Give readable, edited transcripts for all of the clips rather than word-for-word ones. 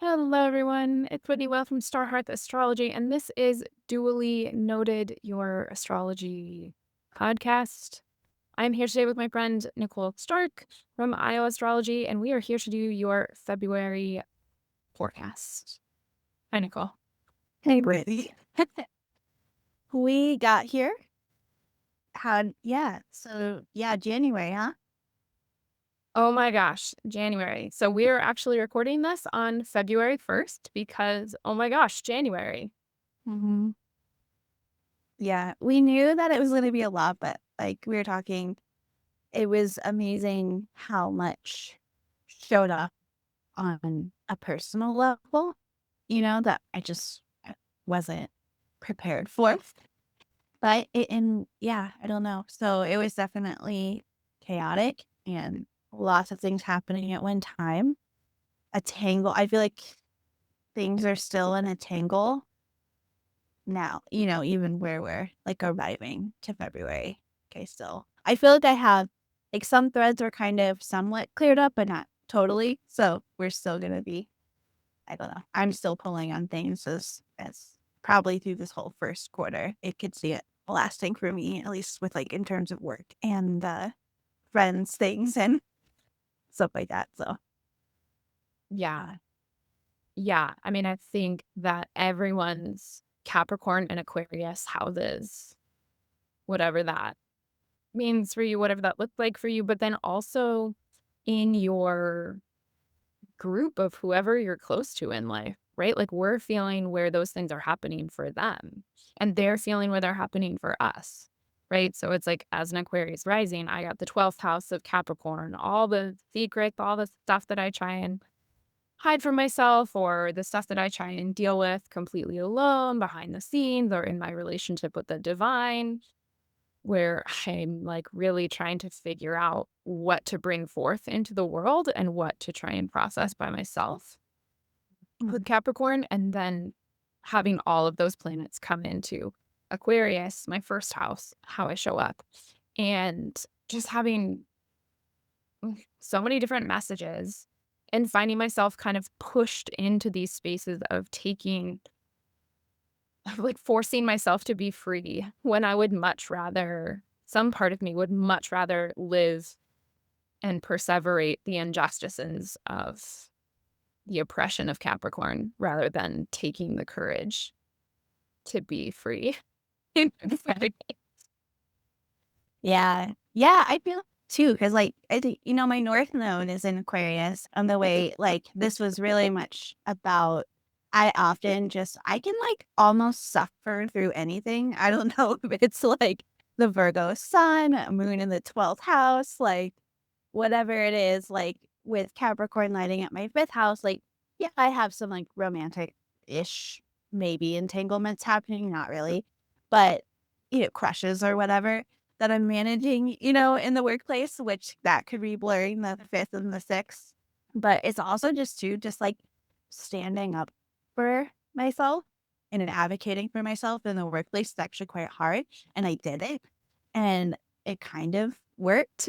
Hello, everyone. It's Whitney Will from Hearth Astrology, and this is Dually Noted, your astrology podcast. I'm here today with my friend Nicole Stark from Io Astrology, and we are here to do your February forecast. Hi, Nicole. Hey, Brittany. We got here. January, huh? Oh my gosh, January. So we're actually recording this on February 1st because, oh my gosh, January. Mm-hmm. Yeah, we knew that it was going to be a lot, but like we were talking, it was amazing how much showed up on a personal level, that I just wasn't prepared for. But I don't know. So it was definitely chaotic and lots of things happening at one time. A tangle. I feel like things are still in a tangle now, even where we're like arriving to February. Okay, still. I feel like I have like some threads are kind of somewhat cleared up, but not totally. So we're still gonna be, I don't know. I'm still pulling on things as probably through this whole first quarter. It could see it lasting for me, at least with like in terms of work and friends things and stuff like that. So Yeah. Yeah. I mean, I think that everyone's Capricorn and Aquarius houses, whatever that means for you, whatever that looked like for you, but then also in your group of whoever you're close to in life, right? Like we're feeling where those things are happening for them and they're feeling where they're happening for us, right? So it's like as an Aquarius rising, I got the 12th house of Capricorn, all the secrets, all the stuff that I try and hide from myself or the stuff that I try and deal with completely alone behind the scenes or in my relationship with the divine where I'm like really trying to figure out what to bring forth into the world and what to try and process by myself with Capricorn. And then having all of those planets come into Aquarius, my first house, how I show up, and just having so many different messages and finding myself kind of pushed into these spaces of taking like forcing myself to be free when I would much rather some part of me would much rather live and perseverate the injustices of the oppression of Capricorn rather than taking the courage to be free. yeah, I feel too because like I think my North Node is in Aquarius. On the way, like this was really much about. I can like almost suffer through anything. I don't know if it's like the Virgo Sun, Moon in the 12th house, like whatever it is, like with Capricorn lighting at my 5th house, like, yeah, I have some like romantic ish, maybe entanglements happening, not really, but, crushes or whatever that I'm managing, in the workplace, which that could be blurring the 5th and the 6th. But it's also just like standing up for myself and advocating for myself in the workplace is actually quite hard. And I did it. And it kind of worked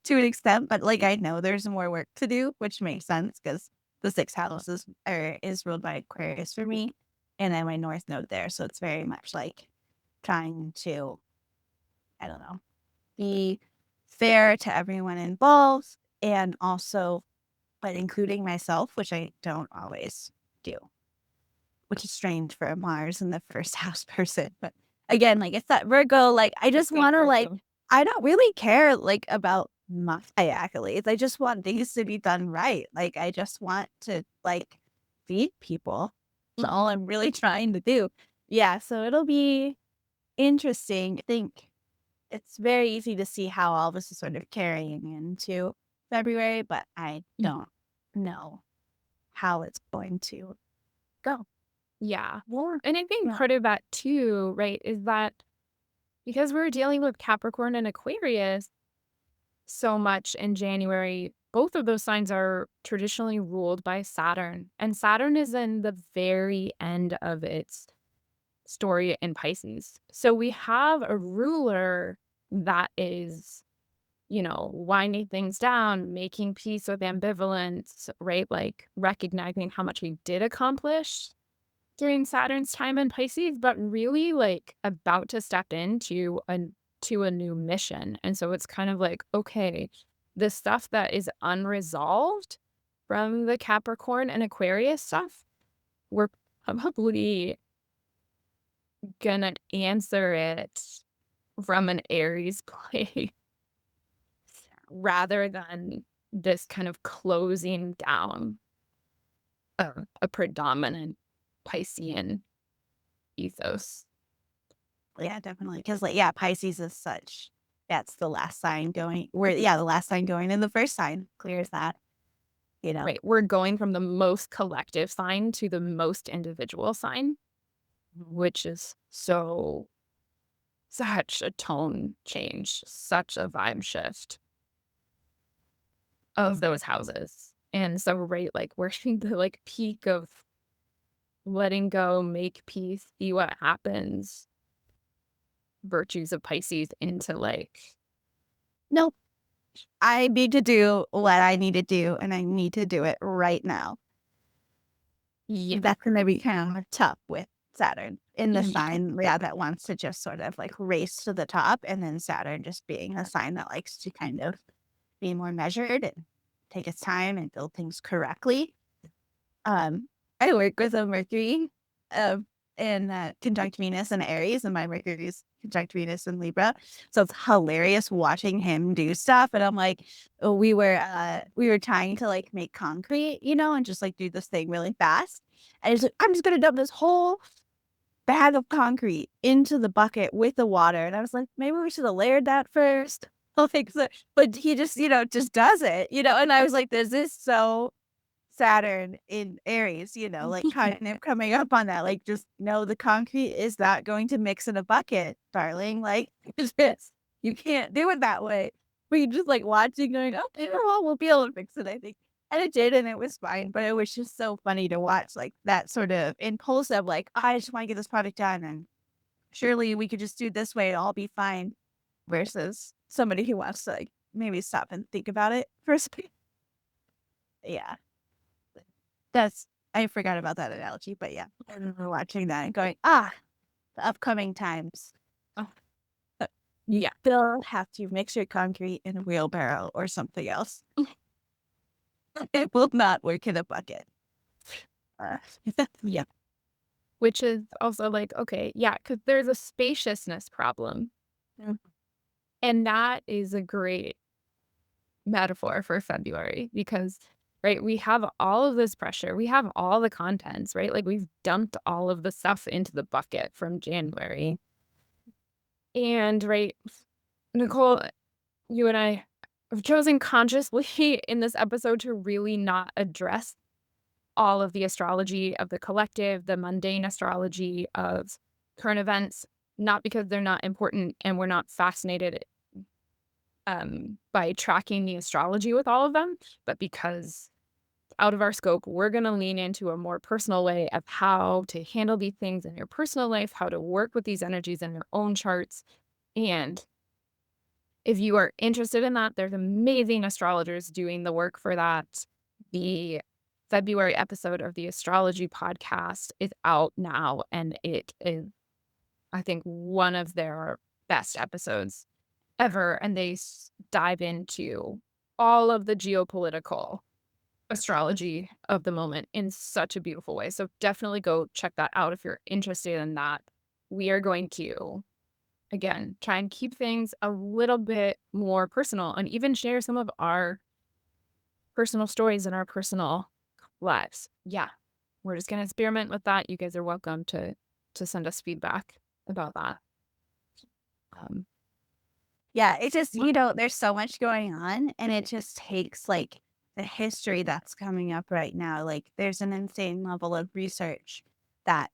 to an extent, but like I know there's more work to do, which makes sense because the 6th house is ruled by Aquarius for me, and then my North Node there, so it's very much like trying to, I don't know, be fair to everyone involved, and also, but including myself, which I don't always do, which is strange for a Mars in the first house person. But again, like it's that Virgo, like I just want to like, I don't really care like about my accolades. I just want things to be done right. Like I just want to like feed people. That's all I'm really trying to do. Yeah, so it'll be interesting. I think it's very easy to see how all this is sort of carrying into February, but I don't know how it's going to go. Yeah. More. And I think Yeah. part of that too, right, is that because we're dealing with Capricorn and Aquarius so much in January, both of those signs are traditionally ruled by Saturn. And Saturn is in the very end of its story in Pisces. So we have a ruler that is winding things down, making peace with ambivalence, right? Like recognizing how much we did accomplish during Saturn's time in Pisces, but really like about to step into a new mission. And so it's kind of like, okay, the stuff that is unresolved from the Capricorn and Aquarius stuff, we're probably gonna answer it from an Aries place rather than this kind of closing down a predominant Piscean ethos. Yeah, definitely. Because like, yeah, Pisces is such that's the last sign going where yeah, the last sign going in the first sign. Clear as that, you know? Right. We're going from the most collective sign to the most individual sign, which is such a tone change, such a vibe shift of those houses. And so, right, like we're in the like peak of letting go, make peace, see what happens, virtues of Pisces into like, Nope. I need to do what I need to do, and I need to do it right now. yeah, That's gonna be kind of tough with Saturn in the yeah, sign, yeah, that wants to just sort of like race to the top, and then Saturn just being a sign that likes to kind of be more measured and take its time and build things correctly. Um, I work with a Mercury, in, conjunct Venus and Aries, and my Mercury is conjunct Venus and Libra. So it's hilarious watching him do stuff. And I'm like, oh, we were trying to like make concrete, and just like do this thing really fast. And he's like, I'm just gonna dump this whole bag of concrete into the bucket with the water. And I was like, maybe we should have layered that first. I'll fix it. But he just, just does it, and I was like, this is so Saturn in Aries, like kind of coming up on that. Like, just no, the concrete is not going to mix in a bucket, darling. Like, it's this. You can't do it that way. But you just like watching, going, oh, well, we'll be able to fix it, I think. And it did, and it was fine. But it was just so funny to watch, like that sort of impulsive, like, I just want to get this project done. And surely we could just do it this way, it'll all be fine. Versus somebody who wants to like maybe stop and think about it for a second. Yeah. That's I forgot about that analogy, but yeah, I remember watching that and going, the upcoming times. oh, yeah, They'll have to mix your concrete in a wheelbarrow or something else. It will not work in a bucket. Uh, yeah. Which is also like, okay, yeah, because there's a spaciousness problem. Mm. And that is a great metaphor for February because, right, we have all of this pressure. We have all the contents, right? Like we've dumped all of the stuff into the bucket from January. And, right, Nicole, you and I have chosen consciously in this episode to really not address all of the astrology of the collective, the mundane astrology of current events, not because they're not important and we're not fascinated by tracking the astrology with all of them, but because out of our scope, we're going to lean into a more personal way of how to handle these things in your personal life, how to work with these energies in your own charts. And if you are interested in that, there's amazing astrologers doing the work for that. The February episode of the astrology podcast is out now, and it is, I think, one of their best episodes ever. And they dive into all of the geopolitical astrology of the moment in such a beautiful way. So definitely go check that out if you're interested in that. We are going to, again, try and keep things a little bit more personal and even share some of our personal stories and our personal lives. Yeah. We're just gonna experiment with that. You guys are welcome to send us feedback about that. Um, Yeah, it just, there's so much going on, and it just takes like the history that's coming up right now. Like, there's an insane level of research that,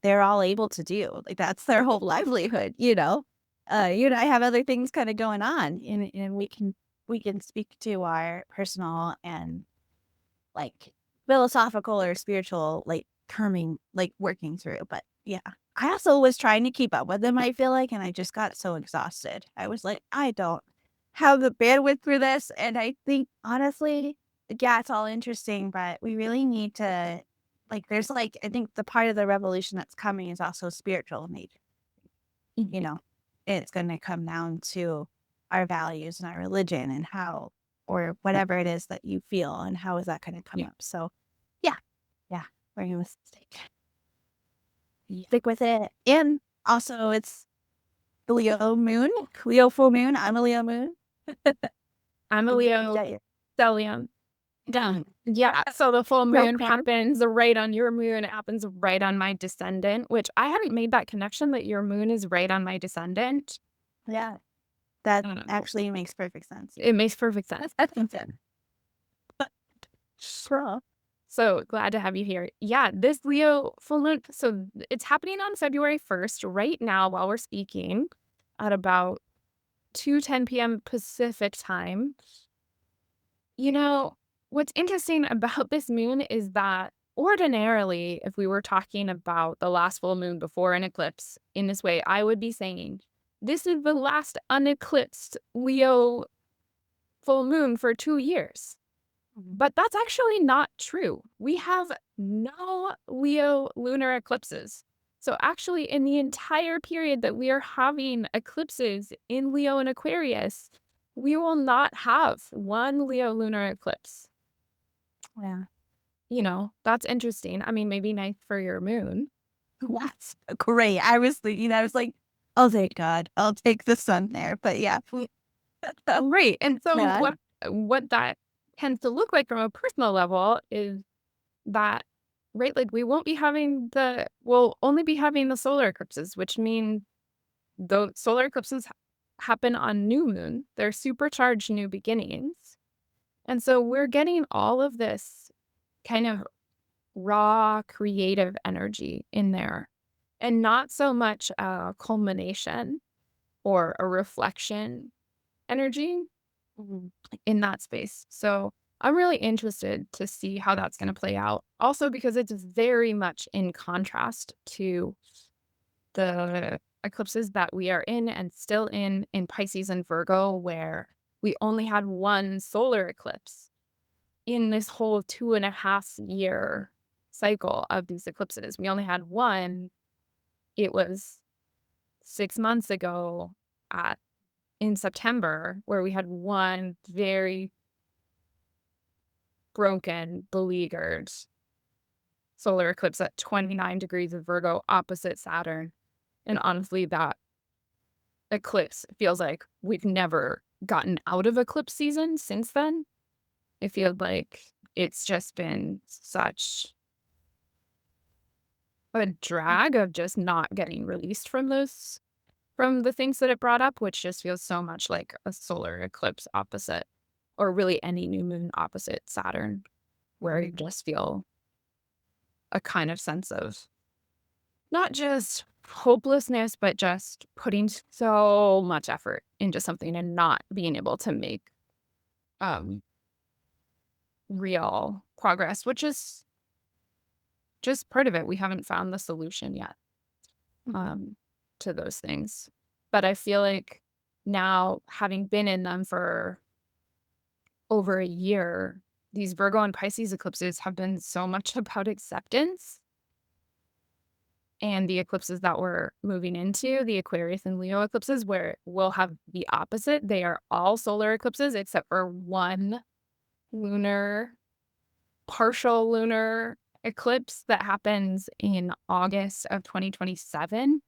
they're all able to do. Like, that's their whole livelihood. I have other things kind of going on, and we can speak to our personal and like philosophical or spiritual, like terming, like working through. But yeah, I also was trying to keep up with them, I feel like, and I just got so exhausted. I was like, I don't. have the bandwidth for this. And I think honestly, yeah, it's all interesting, but we really need to there's I think the part of the revolution that's coming is also spiritual in nature. You know, it's going to come down to our values and our religion and how, or whatever it is that you feel, and how is that going to come Yeah. up. So yeah, yeah, we're going to Yeah. stick with it. And also it's the Leo moon, Leo full moon. I'm a Leo moon. I'm a Leo stellium. Done. Yeah. So the full moon happens right on your moon. It happens right on my descendant, which I hadn't made that connection that your moon is right on my descendant. Yeah, that actually makes perfect sense. It makes perfect sense. Sure. So glad to have you here. Yeah, this Leo full moon. So it's happening on February 1st, right now while we're speaking, at about 2:10 p.m. Pacific time. You know, what's interesting about this moon is that ordinarily, if we were talking about the last full moon before an eclipse in this way, I would be saying, this is the last uneclipsed Leo full moon for 2 years. But that's actually not true. We have no Leo lunar eclipses. So actually, in the entire period that we are having eclipses in Leo and Aquarius, we will not have one Leo lunar eclipse. Yeah. You know, that's interesting. I mean, maybe nice for your moon. That's great. I was thinking, I was like, oh, thank God, I'll take the sun there. But yeah. Right. And so Yeah. what that tends to look like from a personal level is that, right, like we won't be having we'll only be having the solar eclipses, which mean the solar eclipses happen on new moon. They're supercharged new beginnings. And so we're getting all of this kind of raw creative energy in there, and not so much a culmination or a reflection energy in that space. So I'm really interested to see how that's going to play out. Also, because it's very much in contrast to the eclipses that we are in and still in Pisces and Virgo, where we only had one solar eclipse in this whole 2.5 year cycle of these eclipses. We only had one. It was 6 months ago in September, where we had one very broken, beleaguered solar eclipse at 29 degrees of Virgo opposite Saturn. And honestly, that eclipse feels like we've never gotten out of eclipse season since then. It feels like it's just been such a drag of just not getting released from the things that it brought up, which just feels so much like a solar eclipse opposite, or really any new moon opposite Saturn, where you just feel a kind of sense of not just hopelessness, but just putting so much effort into something and not being able to make um real progress, which is just part of it. We haven't found the solution yet to those things. But I feel like now, having been in them for over a year, these Virgo and Pisces eclipses have been so much about acceptance. And the eclipses that we're moving into, the Aquarius and Leo eclipses, where we'll have the opposite. They are all solar eclipses except for one partial lunar eclipse that happens in August of 2027.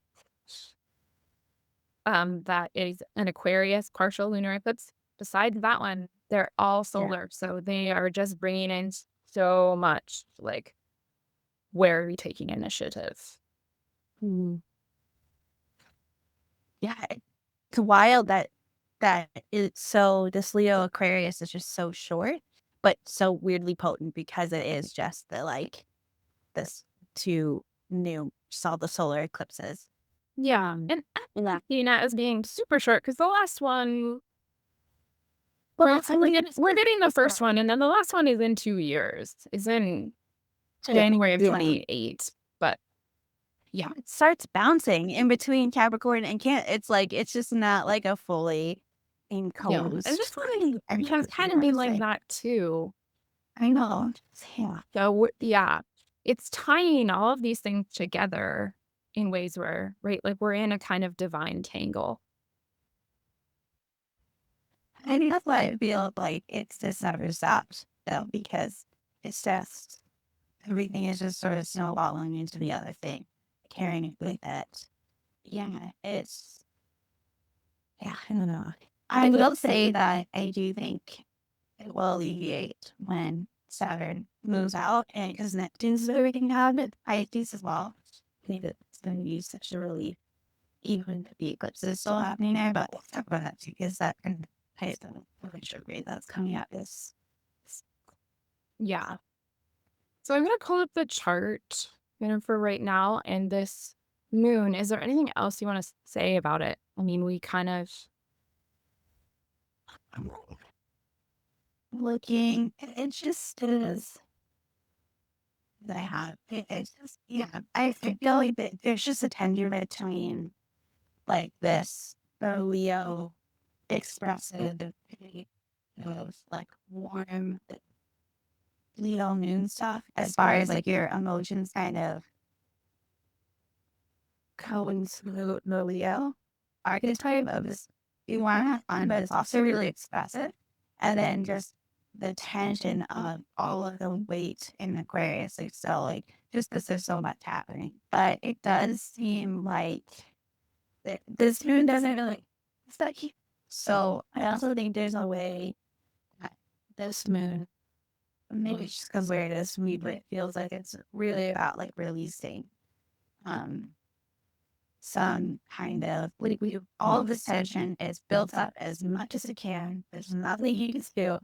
That is an Aquarius partial lunar eclipse. Besides that one, they're all solar. So they are just bringing in so much, like, where are we taking initiative? Yeah, it's wild that it's so this Leo Aquarius is just so short, but so weirdly potent because it is just this two new saw the solar eclipses. Yeah. And I'm seeing that as being super short because the last one, we're getting the first one, and then the last one is in 2 years. It's in January of 28. But yeah, It starts bouncing in between Capricorn and Can. It's just not like a fully Yeah. And imposed. just like, it has kind of been like that too. I know. Yeah. So, yeah, it's tying all of these things together in ways where, right, like we're in a kind of divine tangle. I think that's why I feel like it's just never stopped, though, because it's just everything is just sort of snowballing into the other thing, carrying it with it. Yeah, I don't know. I will say that I do think it will alleviate when Saturn moves out, and because Neptune's everything out of Pisces as well. I think that it's going to be such a relief, even if the eclipse is still happening there. But we'll talk about that too, because that can ties the retrograde that's coming out Yeah. So I'm going to pull up the chart, for right now. And this moon, is there anything else you want to say about it? I mean, we kind of, looking. It just is. That I have. It's just, yeah. I feel like there's just a tension between like this, the Leo expressive, those like warm Leo moon stuff, as far as like your emotions kind of going through the Leo archetype of this. You want to have fun, but it's also really expressive. And then just the tension of all of the weight in Aquarius. Like, so, like, just because there's so much happening. But it does seem like this moon doesn't really stuck you. So I also think there's a way that this moon, maybe it's just because where it is for me, but it feels like it's really about like releasing um some kind of all of this tension is built up as much as it can. There's nothing you can do.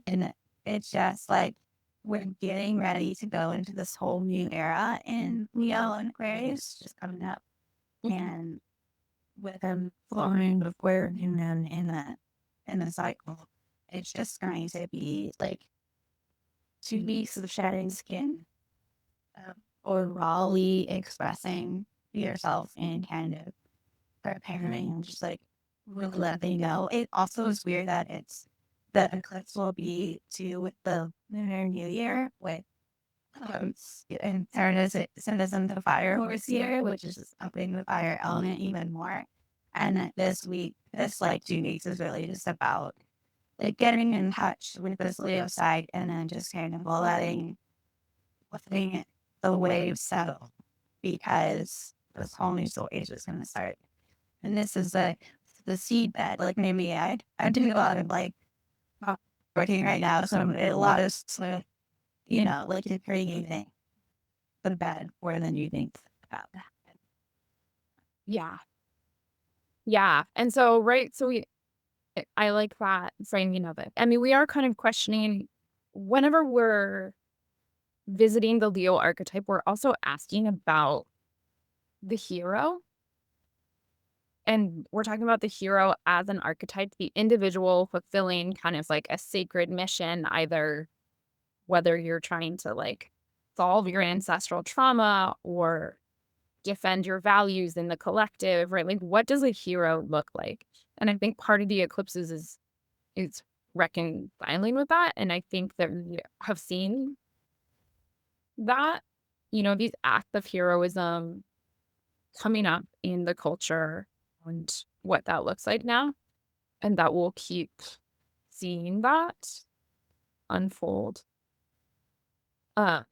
And it's just like we're getting ready to go into this whole new era in Leo and Aquarius just coming up. And with them flowing before and then in the cycle, it's just going to be like 2 weeks of shedding skin, or rawly expressing yourself and kind of preparing and just like really letting go. It also is weird that it's the eclipse will be too with the Lunar New Year with and symbolism the fire horse year, which is just upping the fire element even more. And that this week, this like 2 weeks is really just about like getting in touch with this Leo side and then just kind of letting the waves settle because this whole new soul age is going to start. And this is the seed bed. Like maybe I'm doing a lot of like working right now, so a lot of like creating the bed more than you think about that. yeah. Yeah. And so, right. So I like that framing of it. I mean, we are kind of questioning whenever we're visiting the Leo archetype, we're also asking about the hero. And we're talking about the hero as an archetype, the individual fulfilling kind of like a sacred mission, either whether you're trying to like solve your ancestral trauma or defend your values in the collective, right? Like, what does a hero look like? And I think part of the eclipses is reconciling with that. And I think that we have seen that, these acts of heroism coming up in the culture and what that looks like now. And that we'll keep seeing that unfold. Um,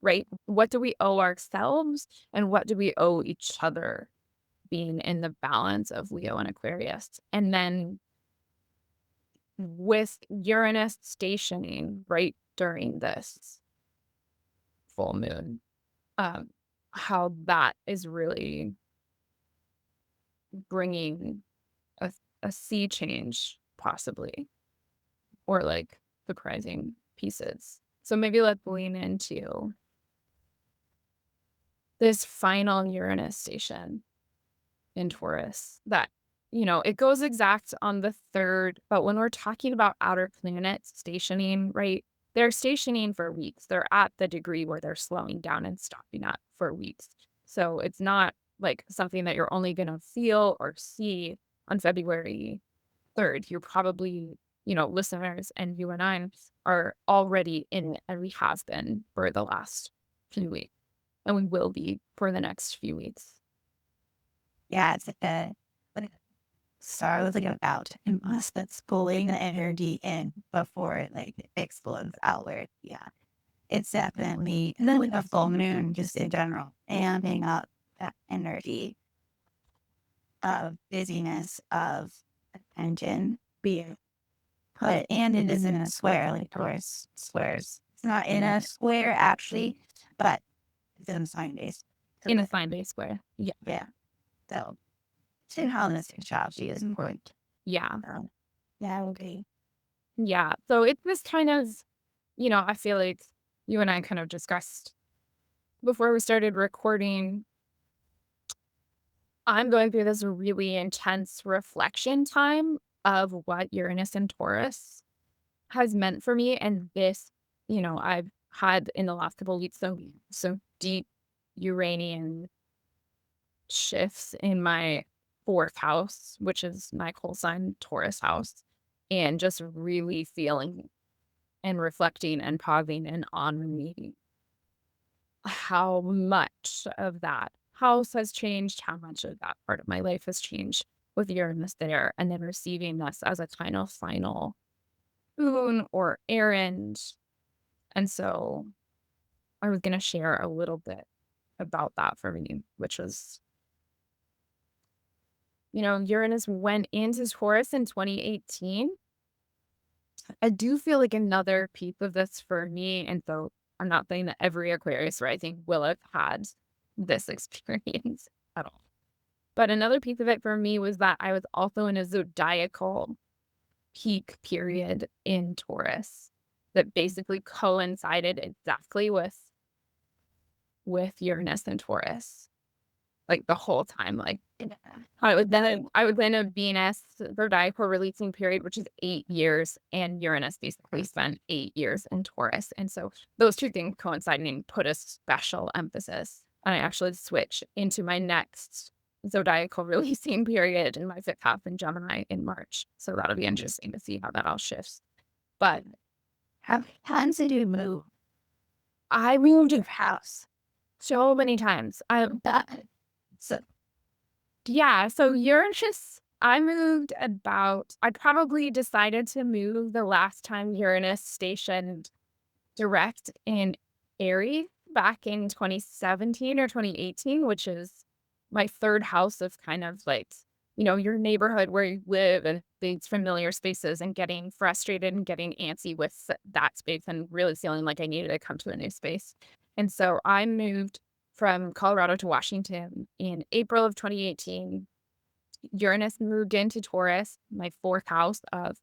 right? What do we owe ourselves and what do we owe each other being in the balance of Leo and Aquarius? And then with Uranus stationing right during this full moon, um, how that is really bringing a, a sea change, possibly, or like surprising pieces. So maybe let's lean into this final Uranus station in Taurus that, it goes exact on the third. But when we're talking about outer planets stationing, right, they're stationing for weeks. They're at the degree where they're slowing down and stopping up for weeks. So it's not like something that you're only going to feel or see on February 3rd, you're probably, listeners and you and I are already in it, and we have been for the last few weeks, and we will be for the next few weeks. Yeah, it's like like a star with like about in us that's pulling the energy in before it like explodes outward. Yeah. It's definitely, and then with a full moon just in general, amping up that energy of busyness, of attention being put, and it is in a square, like Taurus squares. It's not in a square actually, but it's in a sign base. So In a sign-based way. Yeah. yeah, so synchronistic astrology is important. Yeah. So yeah, I agree. Yeah. So it's this kind of, I feel like you and I kind of discussed before we started recording. I'm going through this really intense reflection time of what Uranus and Taurus has meant for me. And this, I've had in the last couple of weeks, so deep Uranian shifts in my 4th house, which is my call sign Taurus house, and just really feeling and reflecting and pausing and honoring how much of that house has changed, how much of that part of my life has changed with Uranus there, and then receiving this as a kind of final boon or errand. And so I was going to share a little bit about that for me, which was, Uranus went into Taurus in 2018. I do feel like another piece of this for me, and so I'm not saying that every Aquarius rising will have had this experience at all. But another piece of it for me was that I was also in a zodiacal peak period in Taurus that basically coincided exactly with Uranus and Taurus, like the whole time. Like Yeah. I was in a Venus zodiacal releasing period, which is 8 years, and Uranus basically spent 8 years in Taurus. And so those two things coinciding put a special emphasis. And I actually switch into my next zodiacal releasing period in my 5th house in Gemini in March. So that'll be interesting to see how that all shifts. But How many times did you move I moved your house? so many times. That, so Yeah, so Uranus, I probably decided to move the last time Uranus stationed direct in Aries back in 2017 or 2018, which is my 3rd house of kind of like, your neighborhood where you live and these familiar spaces, and getting frustrated and getting antsy with that space and really feeling like I needed to come to a new space. And so I moved from Colorado to Washington in April of 2018. Uranus moved into Taurus, my 4th house of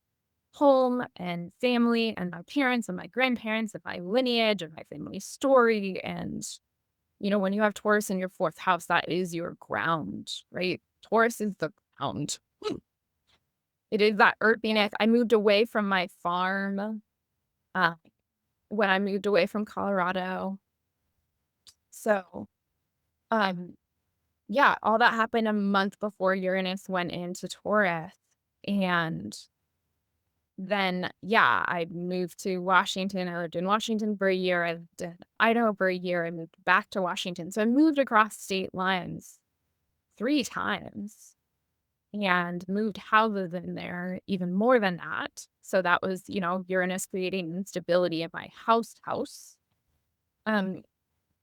home and family and my parents and my grandparents and my lineage and my family story. And, when you have Taurus in your 4th house, that is your ground, right? Taurus is the ground. It is that earthiness. I moved away from my farm uh, when I moved away from Colorado. So, um, yeah, all that happened a month before Uranus went into Taurus. And then, yeah, I moved to Washington. I lived in Washington for a year. I lived in Idaho for a year. I moved back to Washington. So I moved across state lines 3 times and moved houses in there even more than that. So that was, Uranus creating instability in my house. Um,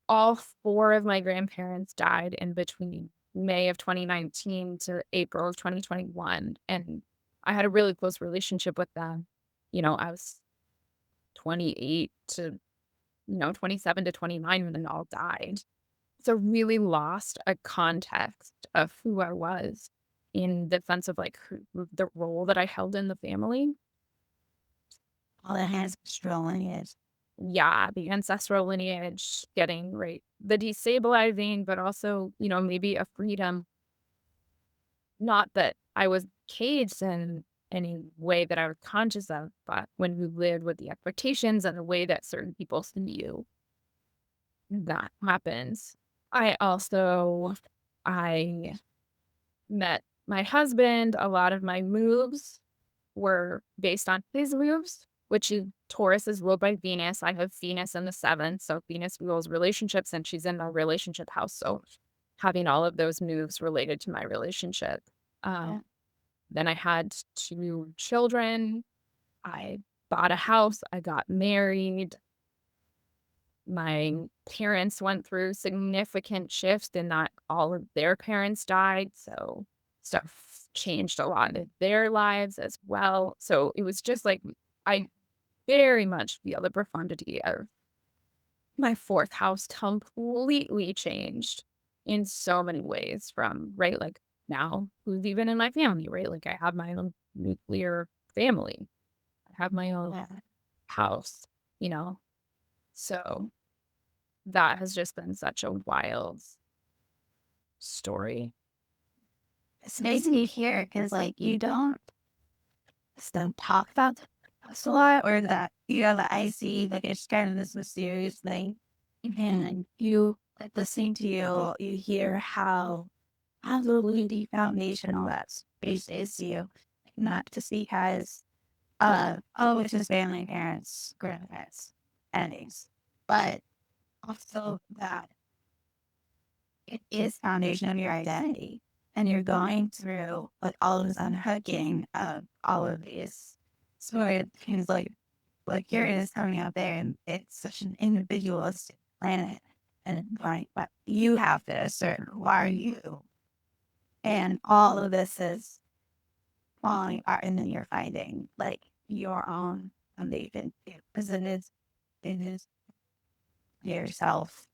all 4 of my grandparents died in between May of 2019 to April of 2021, and I had a really close relationship with them. I was 28 to, 27 to 29 when they all died. So really lost a context of who I was in the sense of like the role that I held in the family. all that has strolling is Yeah, the ancestral lineage getting right, the destabilizing, but also, maybe a freedom. Not that I was caged in any way that I was conscious of, but when you live with the expectations and the way that certain people see you, that happens. I met my husband, a lot of my moves. were based on his moves, which is Taurus is ruled by Venus. I have Venus in the seventh, so Venus rules relationships, and she's in the relationship house. So having all of those moves related to my relationship. Yeah. Um, then I had 2 children. I bought a house. I got married. My parents went through significant shifts in that all of their parents died, so stuff changed a lot in their lives as well. So it was just like I very much feel the profundity of my 4th house completely changed in so many ways from, right, like, now who's even in my family, right? Like, I have my own nuclear family. I have my own Yeah. house, you know? So that has just been such a wild story. It's amazing to hear because, like, you don't talk about this a lot, or that, that I see, like, it's kind of this mysterious thing. And you, like, listening to you, you hear how absolutely foundational that space is to you. Not just because, oh, it's just family, parents, grandparents, enemies, but also that it is foundation of your identity. And you're going through like all of this unhooking of all of these sort of things like Uranus coming out there, and it's such an individualistic planet. And like, but you have to assert who are you. And all of this is falling apart, and then you're finding like your own foundation because it is yourself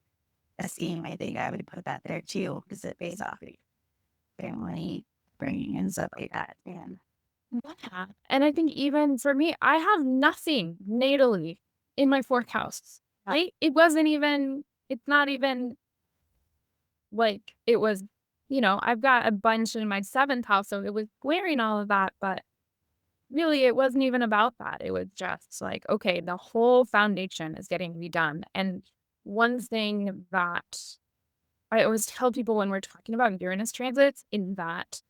esteem. I think I would put that there too, because it based off of family bringing and stuff like that. And Yeah, and I think even for me, I have nothing natally in my 4th house, right? It wasn't even it's not even like it was, I've got a bunch in my 7th house, so it was wearing all of that, but really it wasn't even about that. It was just like, okay, the whole foundation is getting redone. And one thing that I always tell people when we're talking about Uranus transits in that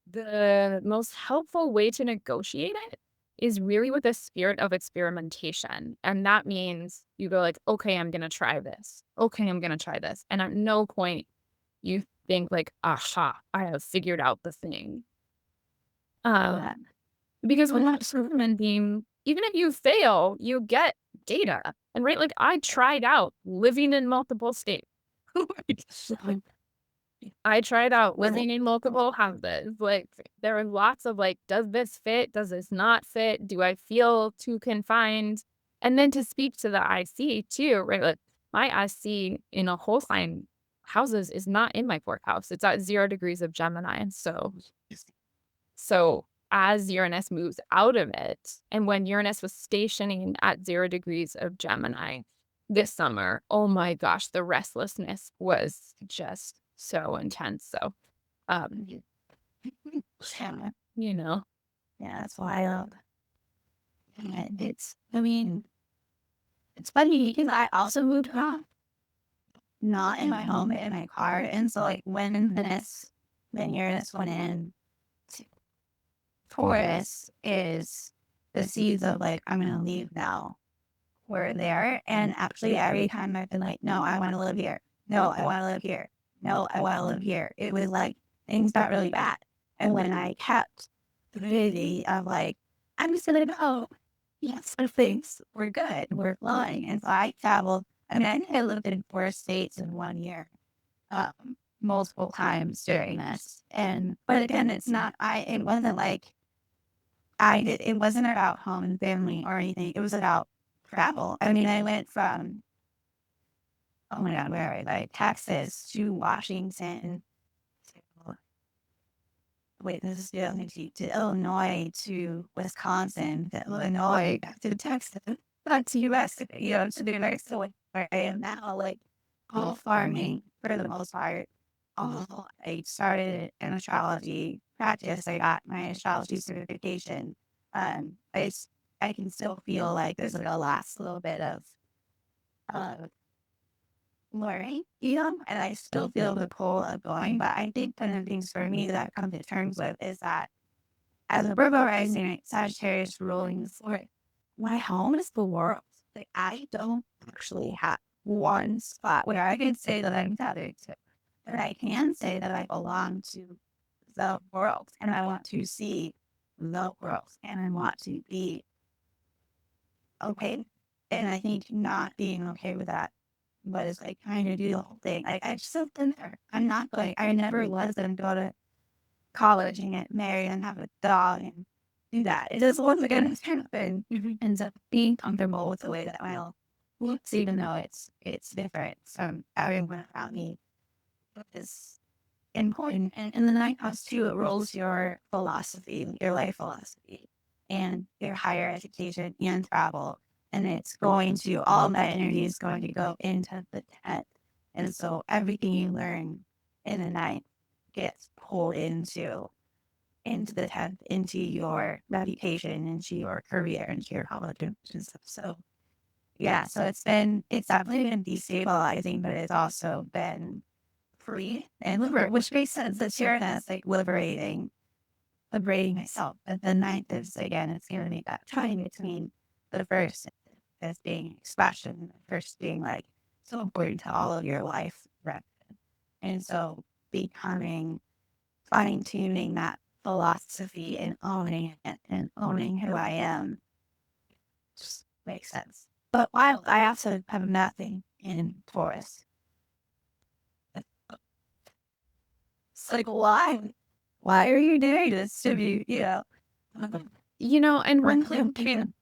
the most helpful way to negotiate it is really with a spirit of experimentation. And that means you go like, okay, I'm gonna try this. Okay, I'm gonna try this. And at no point you think like, aha, I have figured out the thing. that, Um, because when that's experimenting, even if you fail, you get data. And right, like I tried out living in multiple states. I tried out living in multiple houses. Like, there are lots of like, does this fit? Does this not fit? Do I feel too confined? And then to speak to the IC too, right? Like, my IC in a whole sign houses is not in my 4th house. It's at 0 degrees of Gemini. And so as Uranus moves out of it, and when Uranus was stationing at 0 degrees of Gemini this summer, oh my gosh, the restlessness was just so intense. So, um, yeah, you know, yeah, that's wild. And I mean, it's funny because I also moved around, not in my home, but in my car. And so, like, when Uranus went in, Taurus is the seeds of like, I'm going to leave now. Were there. And actually, every time I've been like, no, I want to live here. No, I want to live here. No, I want to live here. It was like things got really bad. And when I kept the community of like, I'm just going to go, yes, so things were good. We're flowing. And so I traveled. I mean, I think I lived in 4 states in 1 year, multiple times during this. But again, it wasn't like, it wasn't about home and family or anything. It was about travel. I mean, I went from, oh my God, where was I? Texas to Washington to, wait, this is 2002, to Illinois to Wisconsin to Illinois back to Texas back to US, to the United States where I am now, like all farming for the most part. I started an astrology practice. I got my astrology certification. I I can still feel like there's like a last little bit of uh, learning, and I still feel the pull of going. But I think one of the things for me that I've come to terms with is that as a Virgo rising, Sagittarius ruling the fourth, my home is the world. Like, I don't actually have one spot where I can say that I'm tethered to, but I can say that I belong to the world and I want to see the world and I want to be okay. And I think not being okay with that was like trying to do the whole thing. Like, I just have been there. I'm not like, I never was going to go to college and get married and have a dog and do that. It just wasn't going to happen. And so being comfortable with the way that my life looks, even though it's different from everyone around me, is important. And in the ninth house too, it rules your philosophy, your life philosophy, and your higher education and travel. And it's going to, all that energy is going to go into the 10th. And so everything you learn in the ninth gets pulled into the 10th, into your reputation, into your career, into your college and stuff. So yeah, so it's definitely been destabilizing, but it's also been free and liberating, which makes sense. That Uranus like liberating myself. But the ninth is again, it's gonna be that time between the first as being expression, the first being like so important to all of your life, right? And so becoming fine tuning that philosophy and owning it and owning who I am just makes sense. But while I also have nothing in Taurus, it's like, why? Why are you doing this to me? And one Brooklyn thing can.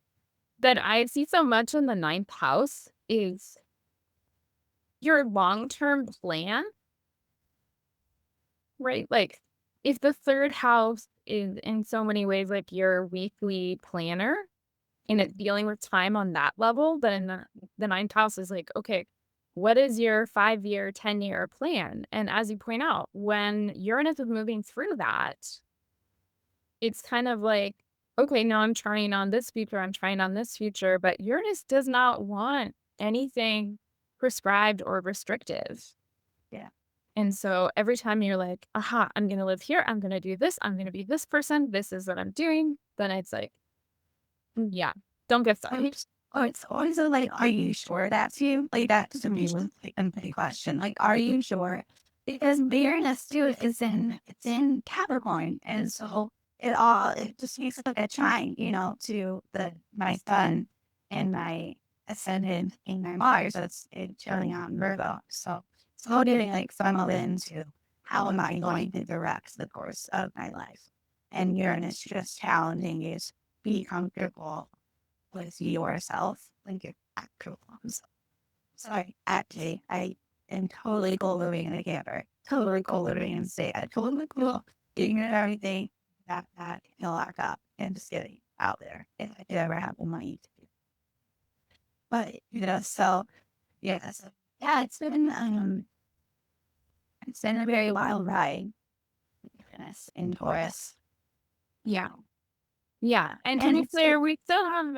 that I see so much in the ninth house is your long-term plan, right? Like, if the third house is in so many ways like your weekly planner and it's dealing with time on that level, then the ninth house is like, okay, what is your 5-year, 10-year plan? And as you point out, when Uranus is moving through that, it's kind of like, okay, now I'm trying on this future, I'm trying on this future, but Uranus does not want anything prescribed or restrictive. Yeah. And so every time you're like, aha, I'm going to live here, I'm going to do this, I'm going to be this person, this is what I'm doing, then it's like, yeah, don't get stuck. It's also like, are you sure that's you? Like, that to me was like a big question. Like, are you sure? Because Uranus too is it's in Capricorn, and so it just makes it like a trine, to my sun and my ascendant in my Mars. That's it chilling on Virgo. So it's all getting like funneled into how am I going to direct the course of my life, and Uranus just challenging you to be comfortable with yourself, like your actual self. Sorry, actually, I am totally cool living in a camper, totally cool living in a state. I totally cool getting rid of everything that can lock up and just getting out there if I could ever have the money to do. But so yeah, so yeah, it's been a very wild ride. Goodness, in Taurus. Yeah. Yeah, and to And be it's clear, we still have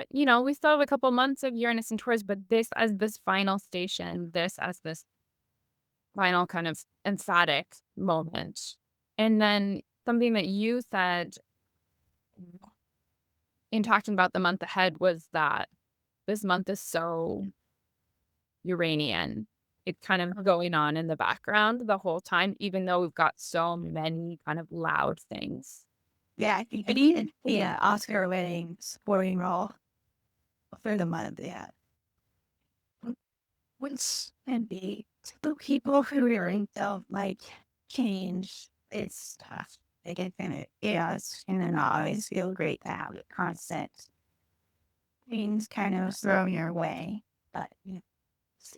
a couple months of Uranus and Taurus, but this as this final station, this as this final kind of emphatic moment. And then something that you said in talking about the month ahead was that this month is so Uranian. It's kind of going on in the background the whole time, even though we've got so many kind of loud things. yeah, I think I needed the Oscar winning supporting role for the month. Yeah. Which can be the people who really don't like change. It's tough. Like it's gonna, it's gonna not always feel great to have constant things kind of thrown your way. But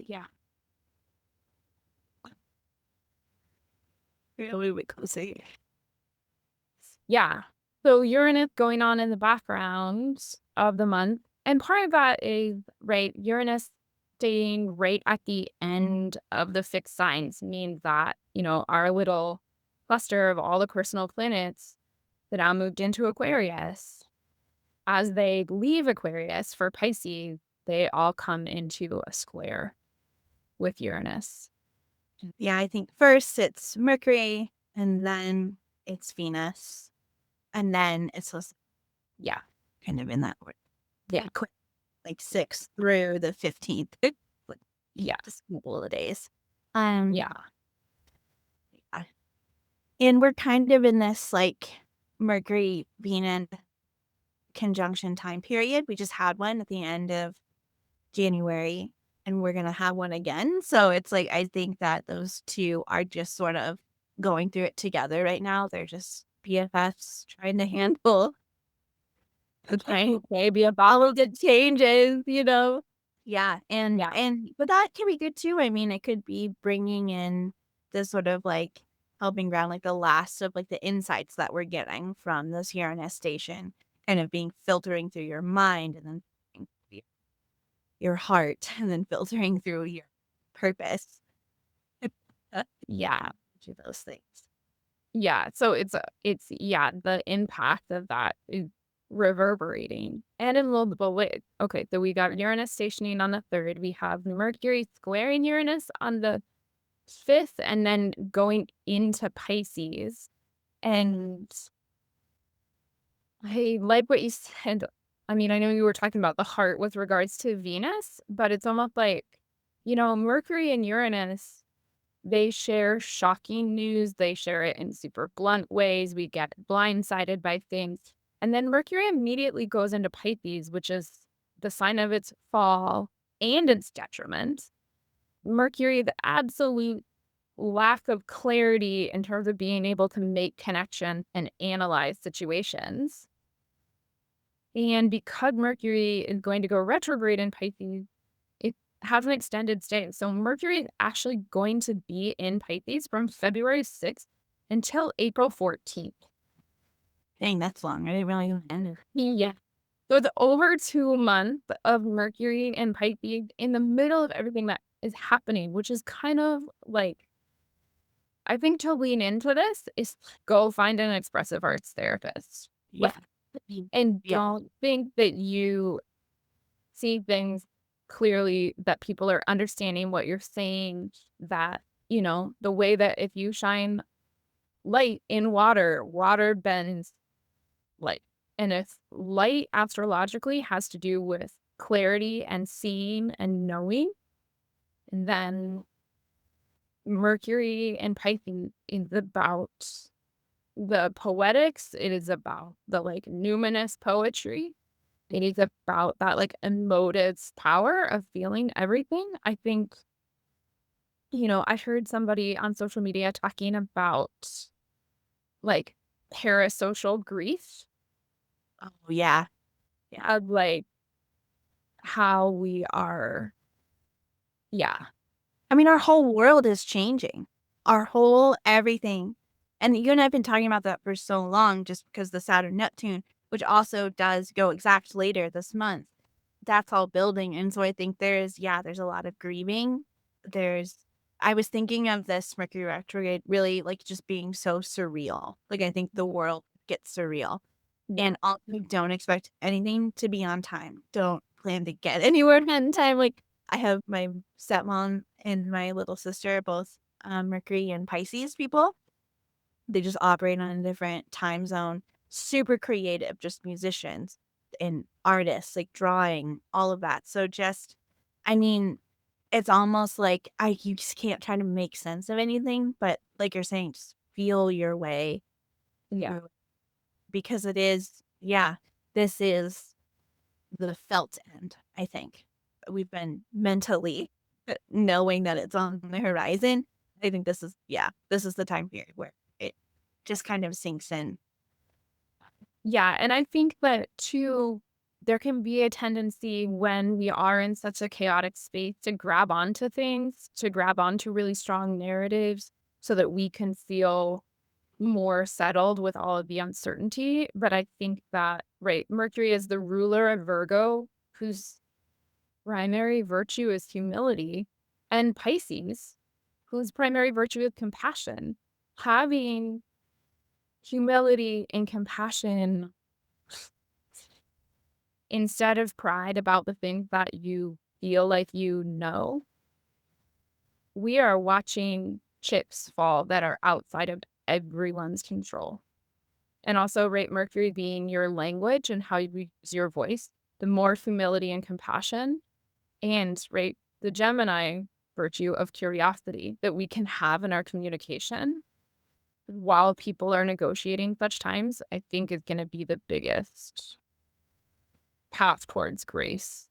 Yeah. really cozy. Yeah. So Uranus going on in the background of the month. And part of that is, right, Uranus staying right at the end of the fixed signs means that, our little cluster of all the personal planets that now moved into Aquarius, as they leave Aquarius for Pisces, they all come into a square with Uranus. Yeah, I think first it's Mercury and then it's Venus. And then it's just Yeah. kind of in that order. Yeah. Quick, like 6th through the 15th. Like Yeah. just a couple of days. Um, Yeah. yeah. And we're kind of in this like Mercury Venus conjunction time period. We just had one at the end of January and we're going to have one again. So it's like, I think that those two are just sort of going through it together right now. They're just BFFs trying to handle the time, maybe a bottle that changes, you know? Yeah. Yeah. But that can be good too. I mean, it could be bringing in this sort of like helping ground, like the last of like the insights that we're getting from this Uranus station kind of being filtering through your mind and then your heart and then filtering through your purpose. Yeah. Each of those things. Yeah. So yeah, the impact of that is reverberating and in multiple ways. Okay, so we got Uranus stationing on the 3rd. We have Mercury squaring Uranus on the 5th and then going into Pisces. And I like what you said. I mean, I know you were talking about the heart with regards to Venus, but it's almost like, Mercury and Uranus, they share shocking news. They share it in super blunt ways. We get blindsided by things. And then Mercury immediately goes into Pisces, which is the sign of its fall and its detriment. Mercury, the absolute lack of clarity in terms of being able to make connection and analyze situations. And because Mercury is going to go retrograde in Pisces, it has an extended stay. So Mercury is actually going to be in Pisces from February 6th until April 14th. Dang, that's long. I didn't really end. Yeah. So it's over 2 months of Mercury and Pisces in the middle of everything that is happening, which is kind of like, I think to lean into this is go find an expressive arts therapist. Yeah. And Yeah. don't think that you see things clearly, that people are understanding what you're saying, that, the way that if you shine light in water, water bends light. And if light astrologically has to do with clarity and seeing and knowing, and then Mercury and Pisces is about the poetics, it is about the like numinous poetry. It is about that, like, emotive power of feeling everything. I think, I heard somebody on social media talking about, like, parasocial grief, Oh, yeah. Yeah. of, like, how we are. Yeah. I mean, our whole world is changing. Our whole everything. And you and I have been talking about that for so long just because the Saturn Neptune, which also does go exact later this month, that's all building. And so I think there's a lot of grieving. I was thinking of this Mercury retrograde really like just being so surreal. Like, I think the world gets surreal. And also don't expect anything to be on time. Don't plan to get anywhere on time. Like, I have my stepmom and my little sister, both Mercury and Pisces people. They just operate on a different time zone. Super creative, just musicians and artists, like drawing, all of that. So just, I mean, it's almost like you just can't try to make sense of anything, but like you're saying, just feel your way Yeah. through it. Because it is, yeah, this is the felt end, I think. We've been mentally knowing that it's on the horizon. I think this is the time period where it just kind of sinks in. Yeah, and I think that too, there can be a tendency when we are in such a chaotic space to grab onto things, to grab onto really strong narratives so that we can feel more settled with all of the uncertainty. But I think that, right, Mercury is the ruler of Virgo, whose primary virtue is humility, and Pisces, whose primary virtue is compassion. Having humility and compassion instead of pride about the things that you feel like we are watching chips fall that are outside of everyone's control. And also, right, Mercury being your language and how you use your voice, the more humility and compassion, and right, the Gemini virtue of curiosity that we can have in our communication while people are negotiating such times, I think is going to be the biggest path towards grace.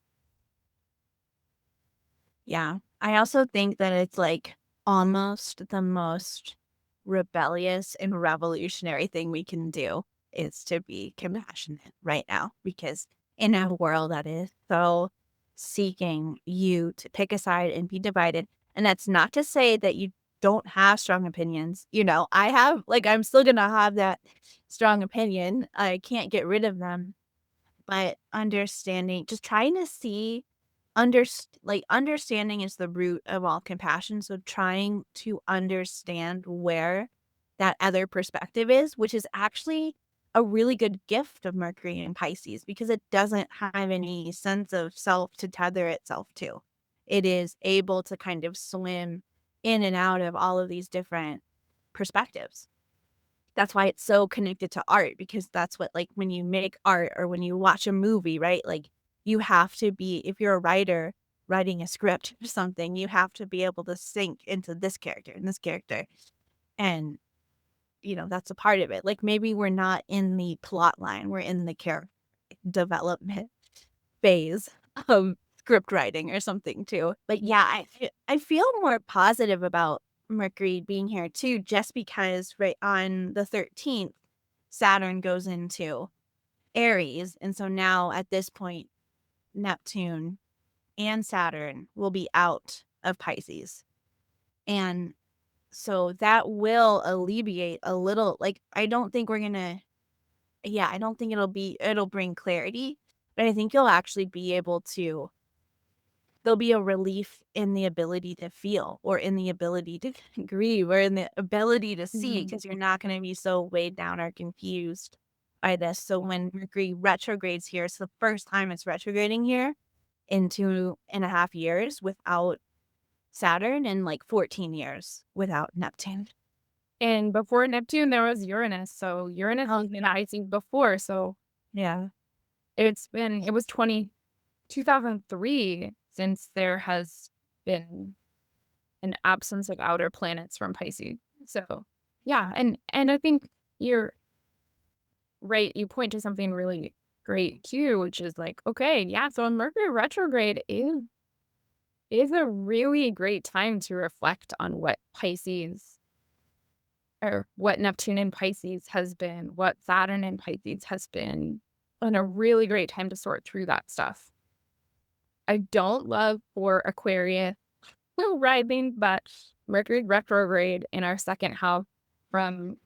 Yeah. I also think that it's like almost the most rebellious and revolutionary thing we can do is to be compassionate right now because in a world that is so seeking you to pick a side and be divided. And that's not to say that you don't have strong opinions. I have, like, I'm still going to have that strong opinion. I can't get rid of them, but understanding, just trying to see understanding is the root of all compassion, so trying to understand where that other perspective is, which is actually a really good gift of Mercury in Pisces because it doesn't have any sense of self to tether itself to. It is able to kind of swim in and out of all of these different perspectives. That's why it's so connected to art because that's what, like, when you make art or when you watch a movie, right? Like, you have to be, if you're a writer writing a script or something, you have to be able to sink into this character and this character. And, that's a part of it. Like, maybe we're not in the plot line, we're in the character development phase of script writing or something too. But yeah, I feel more positive about Mercury being here too, just because right on the 13th, Saturn goes into Aries. And so now at this point, Neptune and Saturn will be out of Pisces. And so that will alleviate a little, like, I don't think we're gonna, yeah, I don't think it'll bring clarity, but I think you'll actually be able to, there'll be a relief in the ability to feel or in the ability to grieve or in the ability to see Mhm. because you're not going to be so weighed down or confused by this. So when Mercury retrogrades here, it's the first time it's retrograding here in 2.5 years without Saturn and like 14 years without Neptune. And before Neptune, there was Uranus. So Uranus has been rising before. So Yeah. it was 2003 since there has been an absence of outer planets from Pisces. So yeah, and I think you're right. You point to something really great too, which is like, okay, yeah. So a Mercury retrograde is a really great time to reflect on what Pisces or what Neptune in Pisces has been, what Saturn in Pisces has been, and a really great time to sort through that stuff. I don't love for Aquarius rising, but Mercury retrograde in our second house from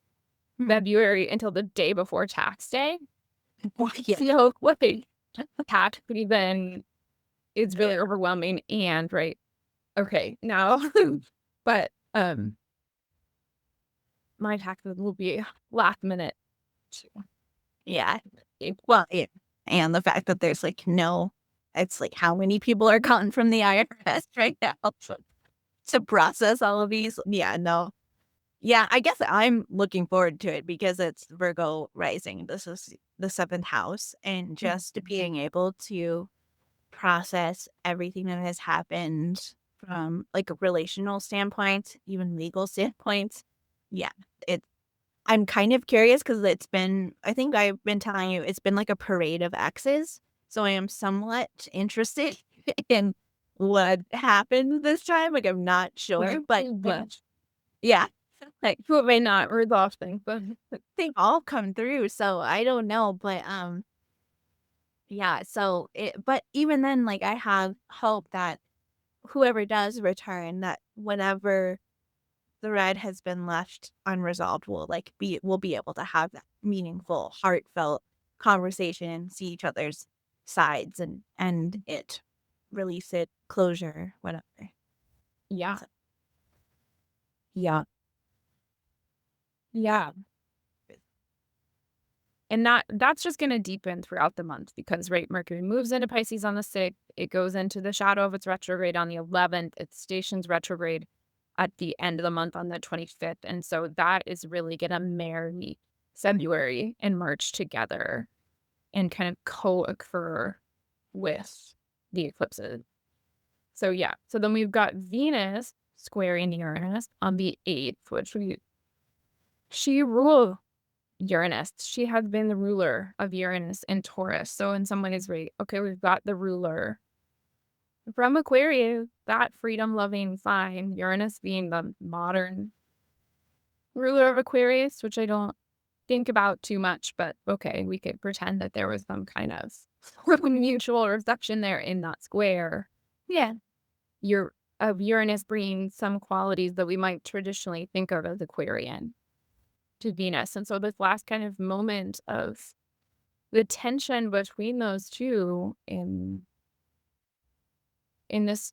Mhm. February until the day before tax day. Yeah. So what tax then is really overwhelming and right. Okay, now but my taxes will be last minute too. Yeah. Well, yeah. And the fact that there's like it's like how many people are gotten from the IRS right now to process all of these. Yeah, no. Yeah, I guess I'm looking forward to it because it's Virgo rising. This is the seventh house. And just being able to process everything that has happened from like a relational standpoint, even legal standpoints. Yeah, it I'm kind of curious because I think I've been telling you, it's been like a parade of exes. So I am somewhat interested in what happened this time. Like, I'm not sure, but yeah, like Who may not resolve things, but they've all come through. So I don't know, but yeah. But even then, like, I have hope that whoever does return, that whatever thread has been left unresolved will be able to have that meaningful, heartfelt conversation and see each other's sides and it release it, closure, whatever. yeah, So, yeah, yeah. And that's just gonna deepen throughout the month because, right, Mercury moves into Pisces on the 6th, it goes into the shadow of its retrograde on the 11th, it stations retrograde at the end of the month on the 25th, and so that is really gonna marry February and March together and kind of co-occur with the eclipses. So yeah, so then we've got Venus squaring Uranus on the 8th, which she ruled Uranus. She has been the ruler of Uranus and Taurus. So in some ways, right, okay, we've got the ruler from Aquarius, that freedom-loving sign, Uranus being the modern ruler of Aquarius, which I don't think about too much, but okay, we could pretend that there was some kind of mutual reception there in that square. Yeah. Your of Uranus bringing some qualities that we might traditionally think of as Aquarian to Venus. And so this last kind of moment of the tension between those two in this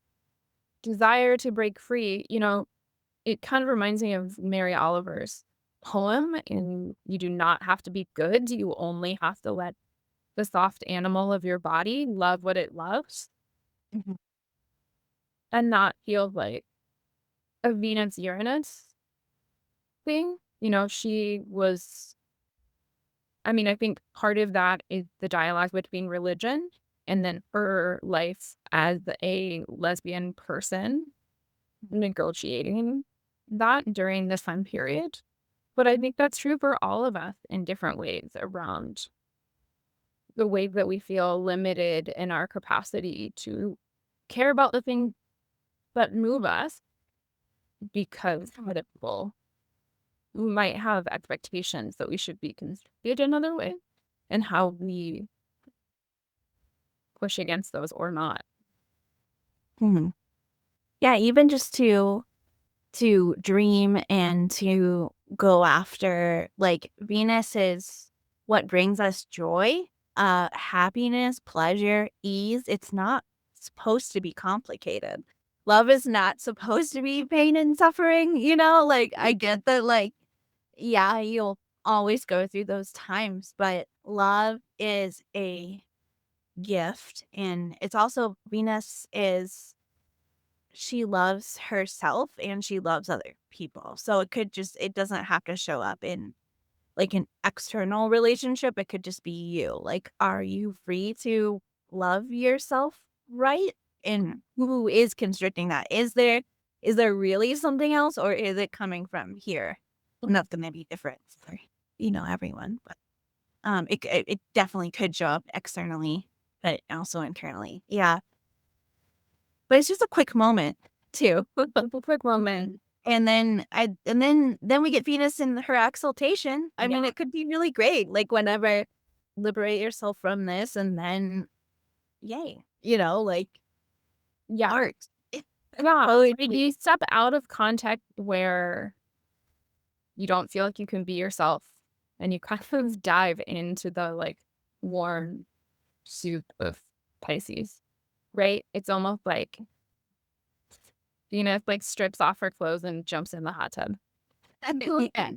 desire to break free, it kind of reminds me of Mary Oliver's poem in You Do Not Have to Be Good, You Only Have to Let the Soft Animal of Your Body love what it loves, Mhm. and that feels like a Venus Uranus thing. She was I think part of that is the dialogue between religion and then her life as a lesbian person negotiating that during this time period. But I think that's true for all of us in different ways around the ways that we feel limited in our capacity to care about the things that move us because other people might have expectations that we should be constructed another way and how we push against those or not. Mhm. Yeah, even just to dream and to go after, like, Venus is what brings us joy, happiness, pleasure, ease. It's not supposed to be complicated. Love is not supposed to be pain and suffering, like, I get that, like, yeah, you'll always go through those times, but love is a gift, and it's also Venus is she loves herself and she loves other people. So it doesn't have to show up in like an external relationship. It could just be you. Like, are you free to love yourself, right? And who is constricting that? Is there really something else, or is it coming from here? And that's gonna be different for everyone. But it definitely could show up externally, but also internally. Yeah. But it's just a quick moment too. A quick moment. And then we get Venus in her exaltation. I mean, Yeah. it could be really great. Like, whenever liberate yourself from this, and then yay, like Yeah. art. Yeah. Right. Poetry. You step out of context where you don't feel like you can be yourself and you kind of dive into the warm soup of Pisces, right? It's almost like Venus strips off her clothes and jumps in the hot tub. Yeah.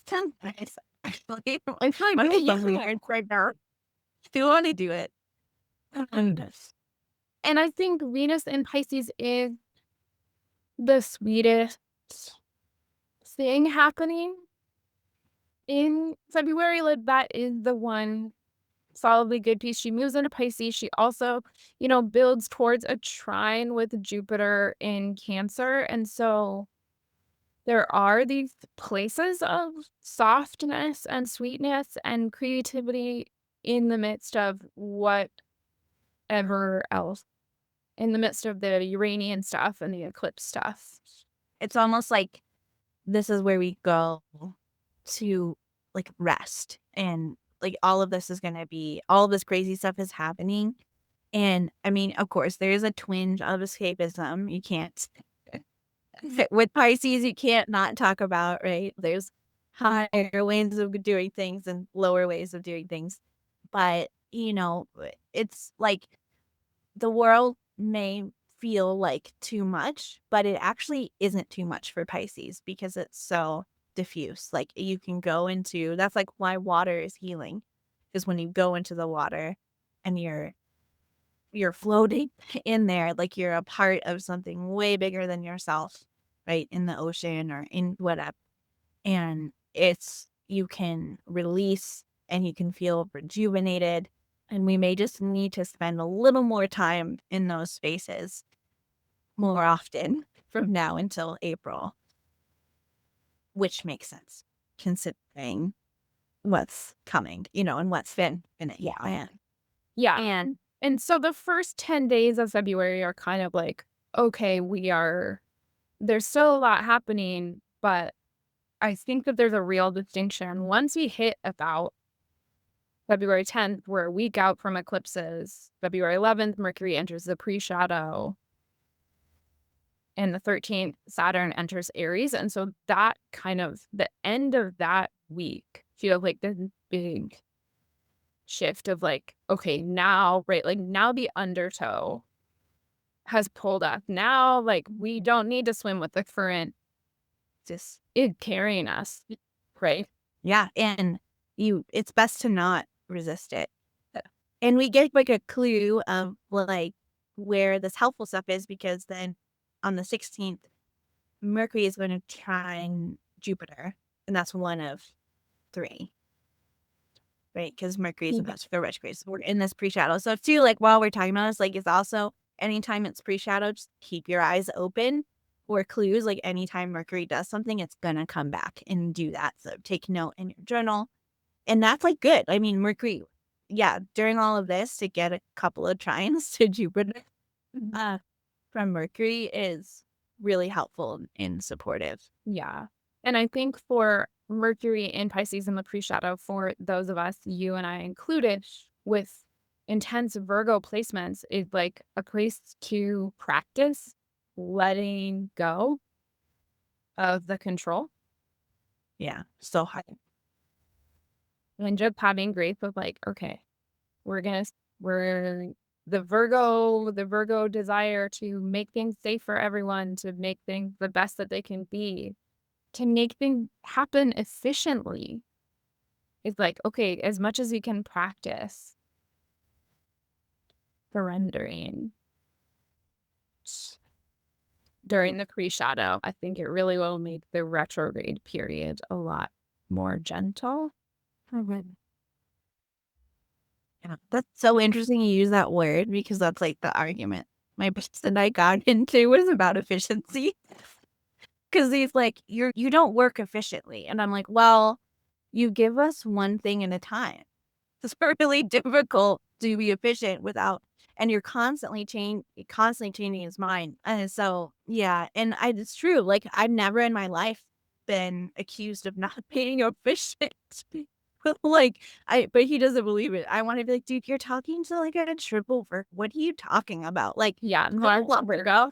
Sounds nice. Actually, I'm trying to do something right now. Do you want to do it? And and I think Venus in Pisces is the sweetest thing happening in February. Like, that is the one solidly good piece. She moves into Pisces. She also, builds towards a trine with Jupiter in Cancer. And so there are these places of softness and sweetness and creativity in the midst of whatever else, in the midst of the Uranian stuff and the eclipse stuff. It's almost like this is where we go to, like, rest, and, like, all of this crazy stuff is happening, and, I mean, of course, there is a twinge of escapism. You can't with Pisces, you can't not talk about, right? There's higher ways of doing things and lower ways of doing things, but, it's like the world may feel like too much, but it actually isn't too much for Pisces because it's so diffuse. Like, you can go into that's like why water is healing. Because when you go into the water and you're floating in there, like you're a part of something way bigger than yourself, right? In the ocean or in whatever. And you can release and you can feel rejuvenated. And we may just need to spend a little more time in those spaces more often from now until April, which makes sense considering what's coming, and what's been in it. Yeah. Yeah. And so the first 10 days of February are kind of like, okay, there's still a lot happening, but I think that there's a real distinction. Once we hit about February 10th, we're a week out from eclipses. February 11th, Mercury enters the pre-shadow. And the 13th, Saturn enters Aries. And so that kind of, the end of that week feels like this big shift of like, okay, now, right, like now the undertow has pulled us. Now, like, we don't need to swim with the current, just it carrying us, right? Yeah. And it's best to not resist it. And we get like a clue of like where this helpful stuff is, because then on the 16th, Mercury is going to trine Jupiter, and that's one of 3, right? Because Mercury is about to go retrograde. So we're in this pre-shadow. So too, like while we're talking about this, like it's also anytime it's pre-shadow, just keep your eyes open for clues. Like anytime Mercury does something, it's gonna come back and do that. So take note in your journal. And that's like good. I mean, Mercury, yeah, during all of this to get a couple of trines to Jupiter from Mercury is really helpful and supportive. Yeah. And I think for Mercury in Pisces in the pre-shadow, for those of us, you and I included, with intense Virgo placements, is like a place to practice letting go of the control Yeah, so high. and just having grace of like, okay, we're the Virgo desire to make things safe for everyone, to make things the best that they can be, to make things happen efficiently. It's like, okay, as much as you can practice surrendering during the pre-shadow, I think it really will make the retrograde period a lot more gentle. Yeah, that's so interesting you use that word, because that's like the argument my best and I got into was about efficiency. Because he's like, you don't work efficiently. And I'm like, well, you give us one thing at a time. It's really difficult to be efficient without, and you're constantly changing his mind. And so, yeah. And it's true. Like, I've never in my life been accused of not being efficient. Like, but he doesn't believe it. I want to be like, dude, you're talking to like a triple for what are you talking about? Like, Yeah, Virgo,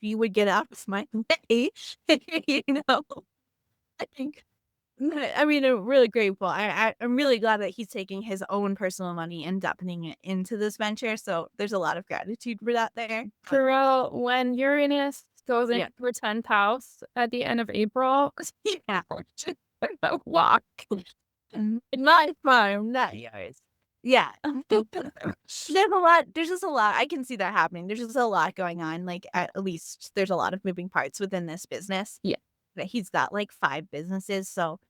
you would get out of my way, you know. I think, I mean, I'm really grateful. I'm really glad that he's taking his own personal money and dumping it into this venture. So there's a lot of gratitude for that there. Carol, when Uranus goes into Yeah. her 10th house at the end of April, Yeah. walk. My farm, not yours. Yeah. There's a lot. There's just a lot. I can see that happening. There's just a lot going on. Like, at least there's a lot of moving parts within this business. Yeah. He's got like 5 businesses. So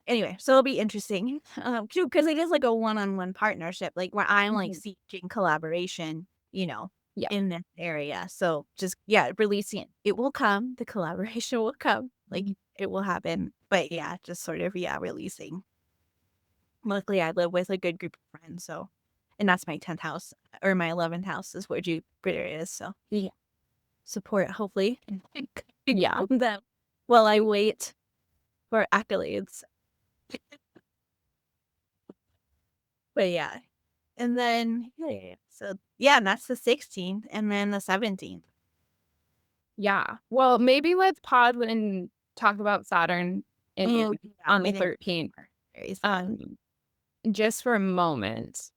anyway, so it'll be interesting. Too, because it is like a one-on-one partnership, like where I'm like seeking collaboration, Yeah. in this area. So just, yeah, releasing it. It will come. The collaboration will come. Like, it will happen. But yeah, just sort of, yeah, releasing. Luckily, I live with a good group of friends. So, and that's my 10th house, or my 11th house is where Jupiter is. So Yeah. support, hopefully. Yeah. Them while I wait for accolades. But yeah. And then, yeah. So, yeah, and that's the 16th and then the 17th. Yeah. Well, maybe let's pause and talk about Saturn Oh, on the 13th. Just for a moment,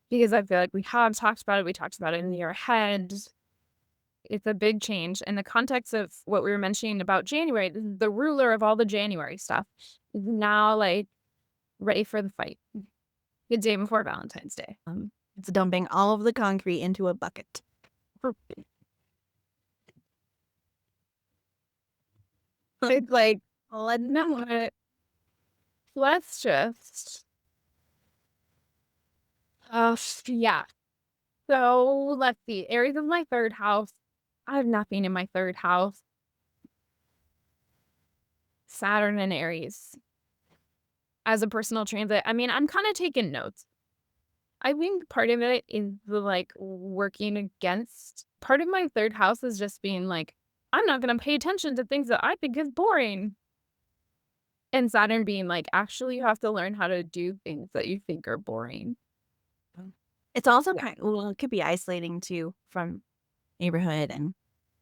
because I feel like we have talked about it. We talked about it in your head. It's a big change. In the context of what we were mentioning about January, the ruler of all the January stuff is now like ready for the fight. The day before Valentine's Day. It's dumping all of the concrete into a bucket. It's like, let's know it. let's just, yeah. So let's see. Aries is my third house. I have nothing in my third house. Saturn and Aries as a personal transit. I mean, I'm kind of taking notes. I think part of it is the like working against part of my third house is just being like, I'm not going to pay attention to things that I think is boring. And Saturn being like, actually, you have to learn how to do things that you think are boring. It's also Yeah. well, it could be isolating too from neighborhood and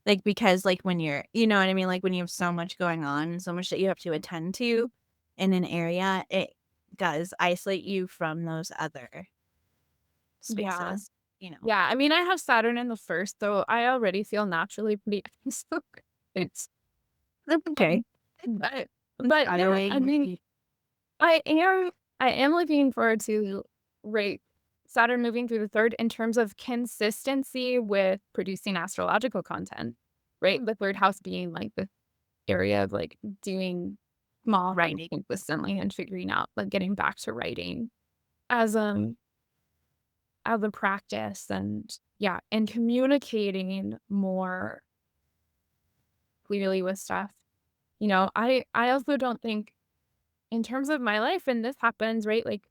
like because like when you're you know what I mean? Like when you have so much going on, so much that you have to attend to in an area, it does isolate you from those other Yeah. spaces, you know. Yeah. I mean, I have Saturn in the first, so I already feel naturally pretty it's That's okay. but yeah, I Shadowing. mean, I am I am looking forward to right Saturn moving through the third in terms of consistency with producing astrological content, right? The third house being like the area of like doing small writing consistently and figuring out like getting back to writing as as a practice and yeah, and communicating more clearly with stuff. You know, I also don't think in terms of my life and this happens, right? Like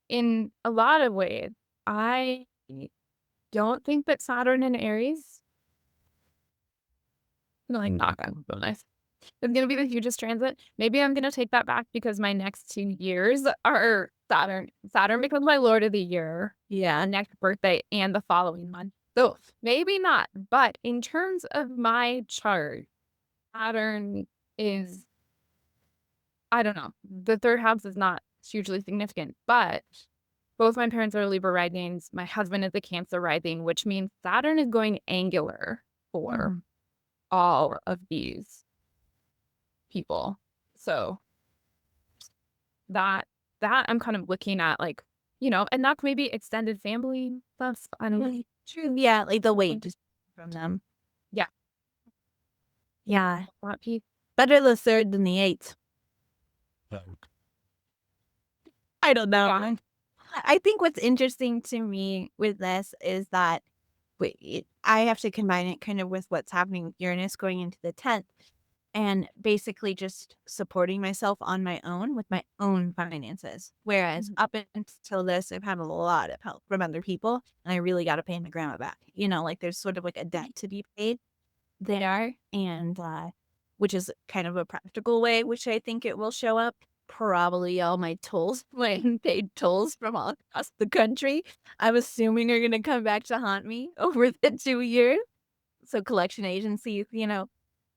in a lot of ways, I don't think that Saturn and Aries, like knock on wood, nice. It's gonna be the hugest transit. Maybe I'm gonna take that back because my next 2 years are Saturn. Saturn becomes my Lord of the Year, yeah, next birthday and the following month. So maybe not, but in terms of my chart, Saturn is I don't know. The third house is not hugely significant, but both my parents are Libra risings. My husband is a Cancer rising, which means Saturn is going angular for all of these people. So that I'm kind of looking at like, you know, and that's maybe extended family stuff. I don't know. True. Yeah, like the weight just from them. Yeah. Yeah. That piece. Better the third than the eighth. I don't know. Yeah. I think what's interesting to me with this is that I have to combine it kind of with what's happening with Uranus going into the 10th and basically just supporting myself on my own with my own finances. Whereas Mhm. up until this, I've had a lot of help from other people and I really got to pay my grandma back. You know, like there's sort of like a debt to be paid there. And, which is kind of a practical way, which I think it will show up. Probably all my tolls, my unpaid tolls from all across the country, I'm assuming are going to come back to haunt me over the 2 years. So collection agencies, you know,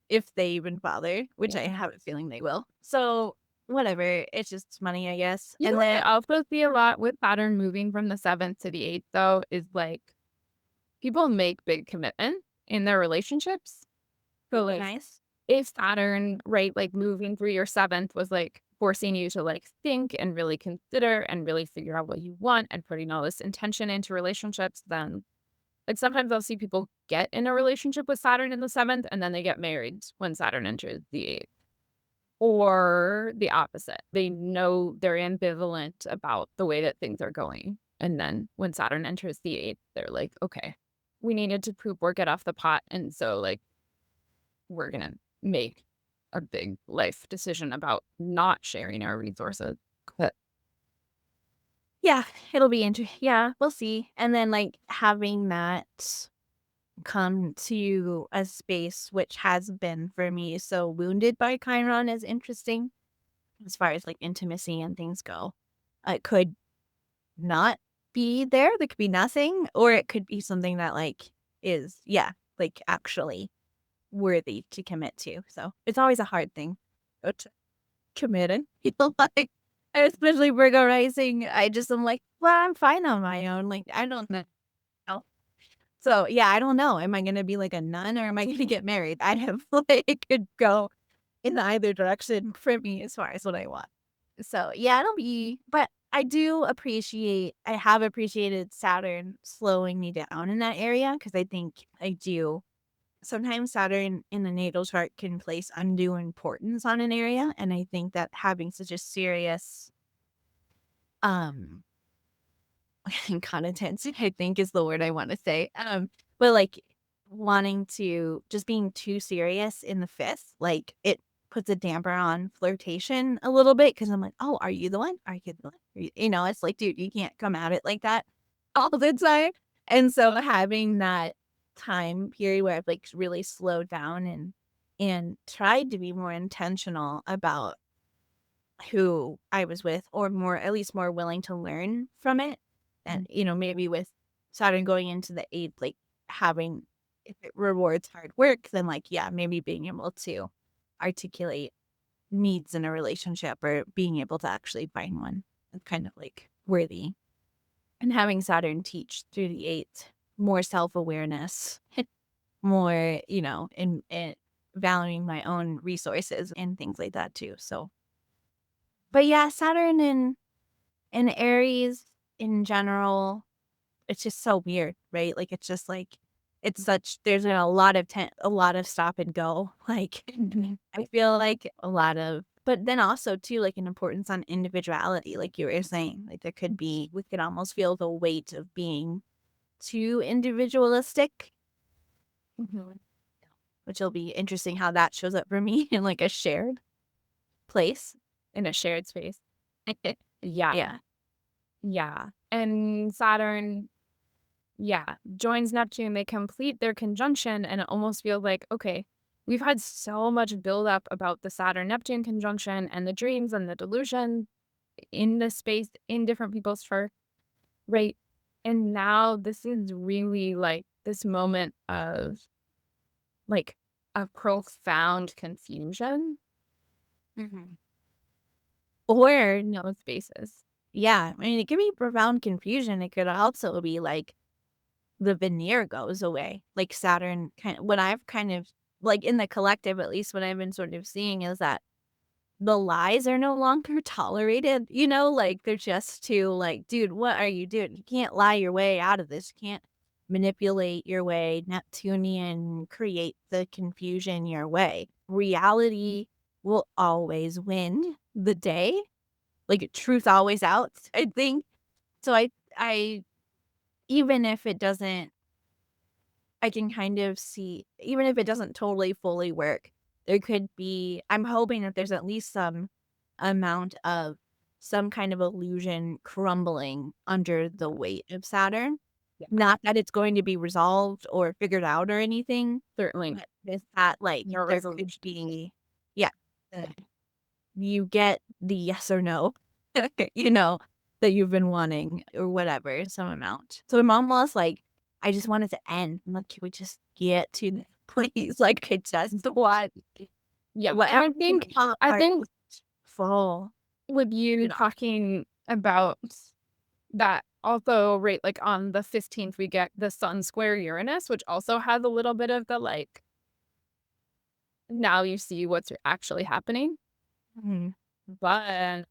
if they even bother, which I Yeah. have a feeling they will. So whatever, it's just money, I guess. You know And what I then also see a lot with Saturn moving from the 7th to the 8th, though, is like people make big commitments in their relationships. So, like, nice. if Saturn, right, like moving through your 7th was like forcing you to like think and really consider and really figure out what you want and putting all this intention into relationships, then like sometimes I'll see people get in a relationship with Saturn in the 7th and then they get married when Saturn enters the 8th. Or the opposite. They know they're ambivalent about the way that things are going. And then when Saturn enters the 8th, they're like, okay, we needed to poop or get off the pot. And so, like, we're going to make a big life decision about not sharing our resources. But Yeah, it'll be interesting. Yeah, we'll see. And then like having that come to a space which has been for me so wounded by Chiron is interesting as far as like intimacy and things go. It could not be there. There could be nothing, or it could be something that like is, yeah, like actually worthy to commit to. So it's always a hard thing to commit and feel like, especially Virgo rising. I just am like, well, I'm fine on my own. Like, I don't know. So, yeah, I don't know. Am I gonna be like a nun or am I gonna get married? I have like it could go in either direction for me as far as what I want. So, yeah, it'll be but I have appreciated Saturn slowing me down in that area because I think I do sometimes Saturn in the natal chart can place undue importance on an area, and I think that having such a serious um connotation, I think is the word I want to say. But like wanting to just being too serious in the fifth, like it puts a damper on flirtation a little bit because I'm like, oh, are you the one? Are you the one? It's like, dude, you can't come at it like that all the time. And so having that time period where I've like really slowed down and tried to be more intentional about who I was with, or more, at least more willing to learn from it. And, maybe with Saturn going into the eighth, like having, if it rewards hard work, then like, yeah, maybe being able to articulate needs in a relationship or being able to actually find one that's kind of like worthy. And having Saturn teach through the eighth, more self awareness, more, and valuing my own resources and things like that too. So, but yeah, Saturn and Aries in general, it's just so weird, right? Like it's just like it's such there's a lot of stop and go. Like I feel like a lot of, but then also too like an importance on individuality, like you were saying. Like we could almost feel the weight of being too individualistic, Mhm. which will be interesting how that shows up for me in like a shared place. In a shared space. Yeah. Yeah. Yeah. And Saturn, yeah, joins Neptune. They complete their conjunction, and it almost feels like, okay, we've had so much buildup about the Saturn Neptune conjunction and the dreams and the delusion in this space in different people's chart, right? And now this is really like this moment of like a profound confusion Mhm. or no spaces. Yeah, I mean, it could be profound confusion. It could also be like the veneer goes away. Like Saturn what I've kind of like in the collective, at least what I've been sort of seeing is that the lies are no longer tolerated, like they're just too like, dude, what are you doing? You can't lie your way out of this. You can't manipulate your way, Neptunian, create the confusion your way. Reality will always win the day. Like truth always out, I think. So I even if it doesn't I can kind of see, even if it doesn't totally fully work, there could be, I'm hoping that there's at least some amount of some kind of illusion crumbling under the weight of Saturn. Yeah, Not that it's going to be resolved or figured out or anything, certainly. but it's that like No there could resolution. be, yeah, uh, you get the yes or no, you know, that you've been wanting or whatever, some amount. So I'm almost like, I just want it to end. I'm like, can we just get to the please? Like, I just want Yeah. And whatever I part think full. with you talking about that also, right, like on the 15th, we get the Sun square Uranus, which also has a little bit of the like, now you see what's actually happening. Mhm. But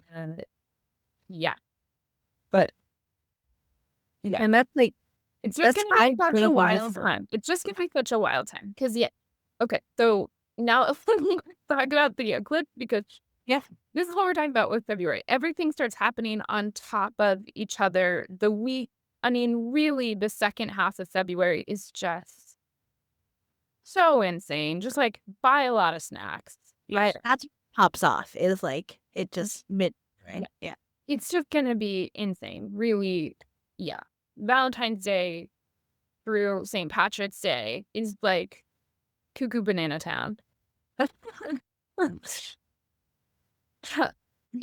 yeah, but yeah, And that's like, it's just that's gonna be my such a beautiful wild mystery. time. It's just gonna be such a wild time. Cause yeah. Okay. So now if we talk about the eclipse, because Yeah. this is what we're talking about with February. Everything starts happening on top of each other. The week, I mean, really, the second half of February is just so insane. Just like buy a lot of snacks. Right. That's what pops off. Is like, it just mid, Yeah. right? Yeah. It's just gonna be insane. Really, yeah. Valentine's Day through St. Patrick's Day is like cuckoo banana town.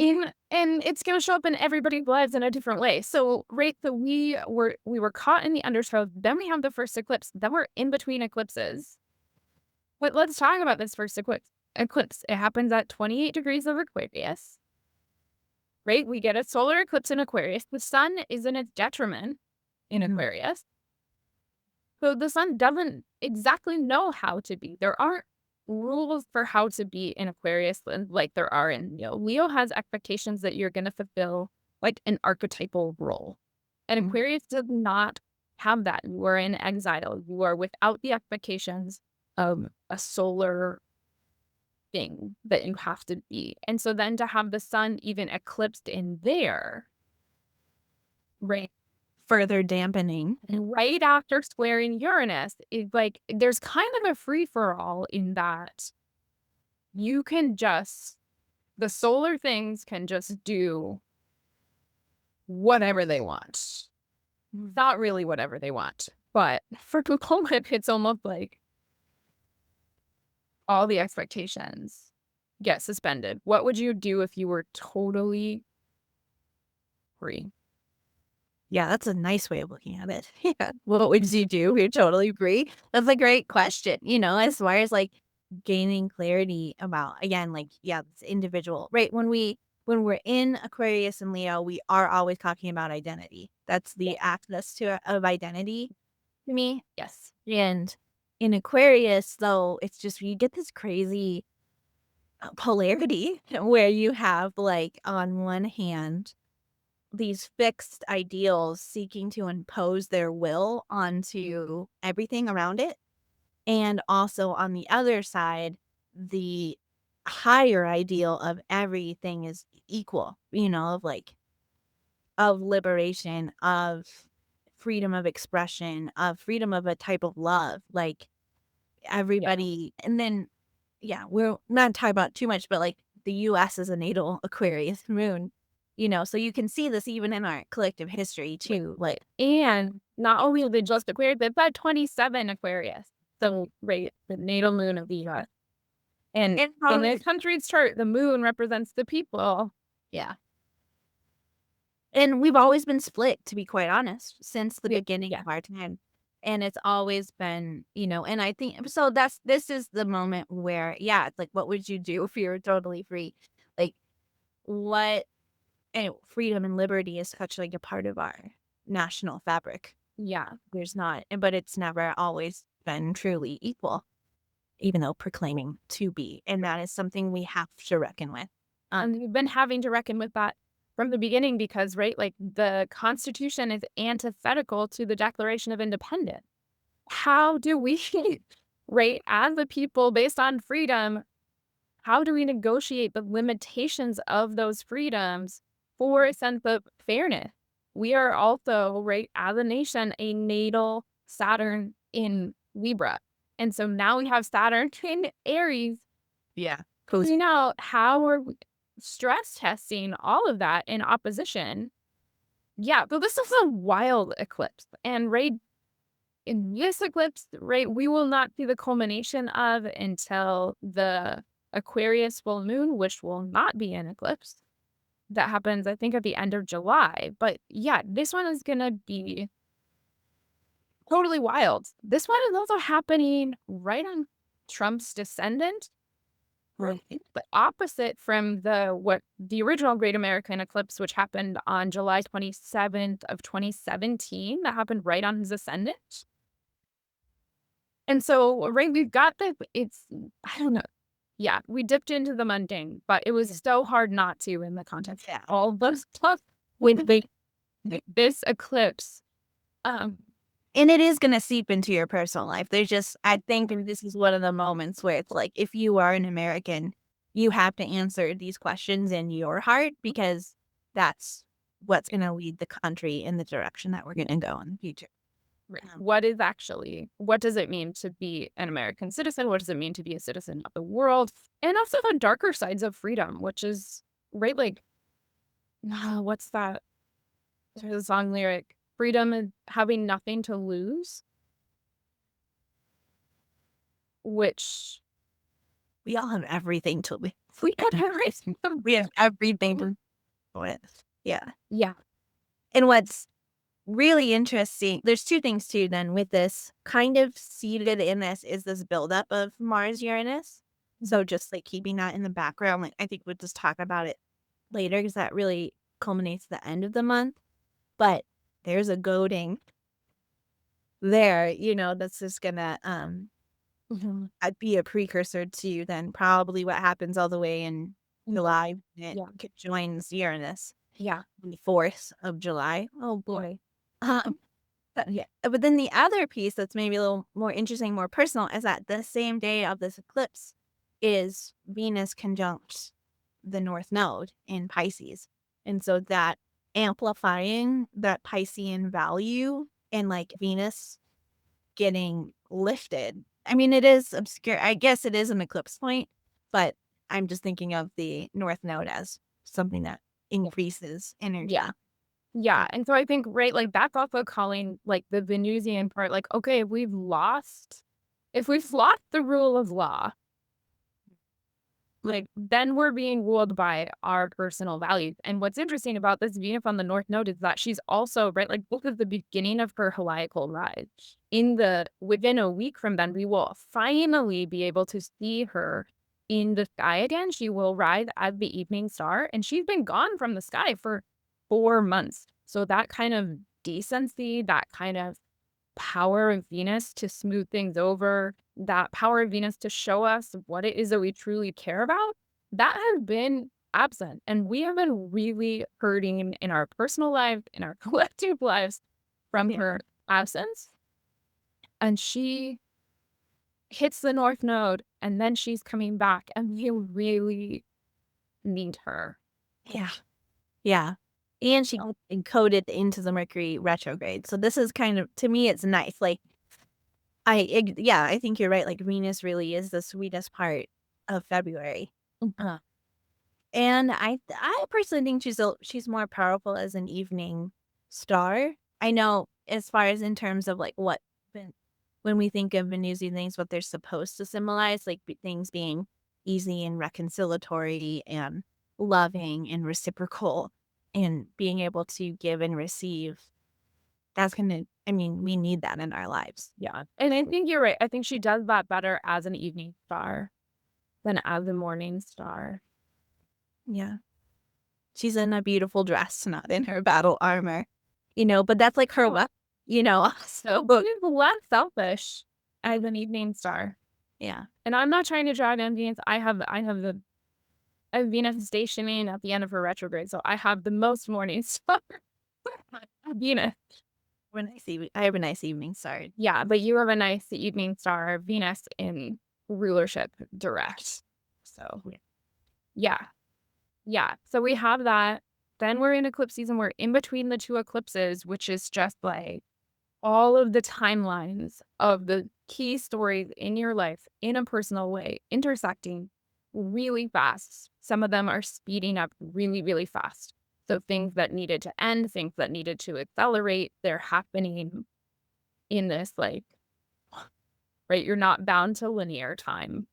And it's gonna show up in everybody's lives in a different way. So, right, so we were caught in the undertow, then we have the first eclipse, then we're in between eclipses. But let's talk about this first eclipse. It happens at 28 degrees of Aquarius, right? We get a solar eclipse in Aquarius. The sun is in its detriment in Mhm. Aquarius. So the sun doesn't exactly know how to be. There aren't rules for how to be in Aquarius like there are in Leo. Leo has expectations that you're going to fulfill like an archetypal role. And Mhm. Aquarius does not have that. You are in exile. You are without the expectations a solar thing that you have to be. And so then to have the sun even eclipsed in there, right? Further dampening. And right after squaring Uranus, it's like there's kind of a free for all in that you can just the solar things can just do whatever they want. Not really whatever they want, but for Nicole, it's almost like all the expectations get suspended. What would you do if you were totally free? Yeah, that's a nice way of looking at it. Yeah. What would you do? We totally agree. That's a great question. As far as like gaining clarity about again, like, yeah, it's individual. Right. When we're in Aquarius and Leo, we are always talking about identity. That's Yeah. the axis of identity to me. Yes. And in Aquarius, though, it's just you get this crazy polarity where you have like on one hand these fixed ideals seeking to impose their will onto everything around it. And also on the other side, the higher ideal of everything is equal, of like, of liberation, of freedom of expression, of freedom of a type of love. Like Yeah. everybody, and then, yeah, we're not talking about too much, but like the US is a natal Aquarius moon, so you can see this even in our collective history too. Like, And not only are they just Aquarius, they've got 27 Aquarius. So, right, the natal moon of the US. And and in the country's chart, the moon represents the people. yeah. And we've always been split, to be quite honest, since the Yeah. beginning Yeah. of our time. And it's always been, and I think so this is the moment where, yeah, it's like, what would you do if you were totally free? Like, what and freedom and liberty is such like a part of our national fabric. Yeah. There's not, but it's never always been truly equal, even though proclaiming to be. And that is something we have to reckon with. And we've been having to reckon with that from the beginning because, right, like the Constitution is antithetical to the Declaration of Independence. How do we, right, as a people based on freedom, how do we negotiate the limitations of those freedoms for a sense of fairness? We are also, right, as a nation, a natal Saturn in Libra. And so now we have Saturn in Aries. Yeah. You know, how are we stress testing all of that in opposition? Yeah, but this is a wild eclipse. And right in this eclipse, right, we will not see the culmination of until the Aquarius full moon, which will not be an eclipse. That happens, I think, at the end of July. But yeah, this one is going to be totally wild. This one is also happening right on Trump's descendant, Right. but opposite from the original Great American Eclipse, which happened on July 27th of 2017. That happened right on his ascendant. And so, right, we've got I don't know. Yeah, we dipped into the mundane, but it was so hard not to in the context. Yeah. All those stuff with this eclipse. Um, And it is gonna seep into your personal life. I think this is one of the moments where it's like, if you are an American, you have to answer these questions in your heart because that's what's gonna lead the country in the direction that we're gonna go in the future. what does it mean to be an American citizen? What does it mean to be a citizen of the world? And also the darker sides of freedom, which is, right, like, what's that? There's a song lyric, freedom and having nothing to lose, which We all have everything to live. we have everything. We have everything to with. Yeah. Yeah. And what's really interesting, there's two things too then with this. Kind of seated in this is this buildup of Mars Uranus. So just like keeping that in the background, like I think we'll just talk about it later because that really culminates the end of the month. But there's a goading there, that's just gonna I'd be a precursor to then probably what happens all the way in July when Yeah. it joins Uranus Yeah. on the 4th of July. Oh boy. Yeah. But then the other piece that's maybe a little more interesting, more personal, is that the same day of this eclipse is Venus conjunct the North Node in Pisces. And so that amplifying that Piscean value and like Venus getting lifted. I mean, it is obscure. I guess it is an eclipse point, but I'm just thinking of the North Node as something that increases energy. Yeah. Yeah, and so I think, right, like, that's also calling, like, the Venusian part, like, okay, if we've lost the rule of law, like, then we're being ruled by our personal values, and what's interesting about this Venus on the North Node is that she's also, right, like, this is the beginning of her heliacal rise. Within a week from then, we will finally be able to see her in the sky again. She will rise as the evening star, and she's been gone from the sky for 4 months. So that kind of decency, that kind of power of Venus to smooth things over, that power of Venus to show us what it is that we truly care about, that has been absent. And we have been really hurting in our personal life, in our collective lives from Yeah. her absence. And she hits the North Node, and then she's coming back, and we really need her. Yeah. Yeah. And she encoded into the Mercury retrograde. So this is kind of, to me, it's nice. Like, yeah, I think you're right. Like, Venus really is the sweetest part of February. Uh, and I personally think she's more powerful as an evening star. I know as far as in terms of like when we think of Venusian things, what they're supposed to symbolize, like things being easy and reconciliatory and loving and reciprocal and being able to give and receive. That's gonna, I mean, we need that in our lives. Yeah, and I think you're right. I think she does that better as an evening star than as a morning star. Yeah. She's in a beautiful dress, not in her battle armor, but that's like her weapon, so, She's less selfish as an evening star. yeah. And I'm not trying to drag on Venus. I have Venus stationing at the end of her retrograde, so I have the most morning star Venus. I have a nice evening star. Yeah, but you have a nice evening star, Venus in rulership direct. So, yeah. Yeah. So we have that. Then we're in eclipse season. We're in between the 2 eclipses, which is just like all of the timelines of the key stories in your life in a personal way, intersecting really fast. Some of them are speeding up really, really fast. So things that needed to end, things that needed to accelerate, they're happening in this, like, right? You're not bound to linear time.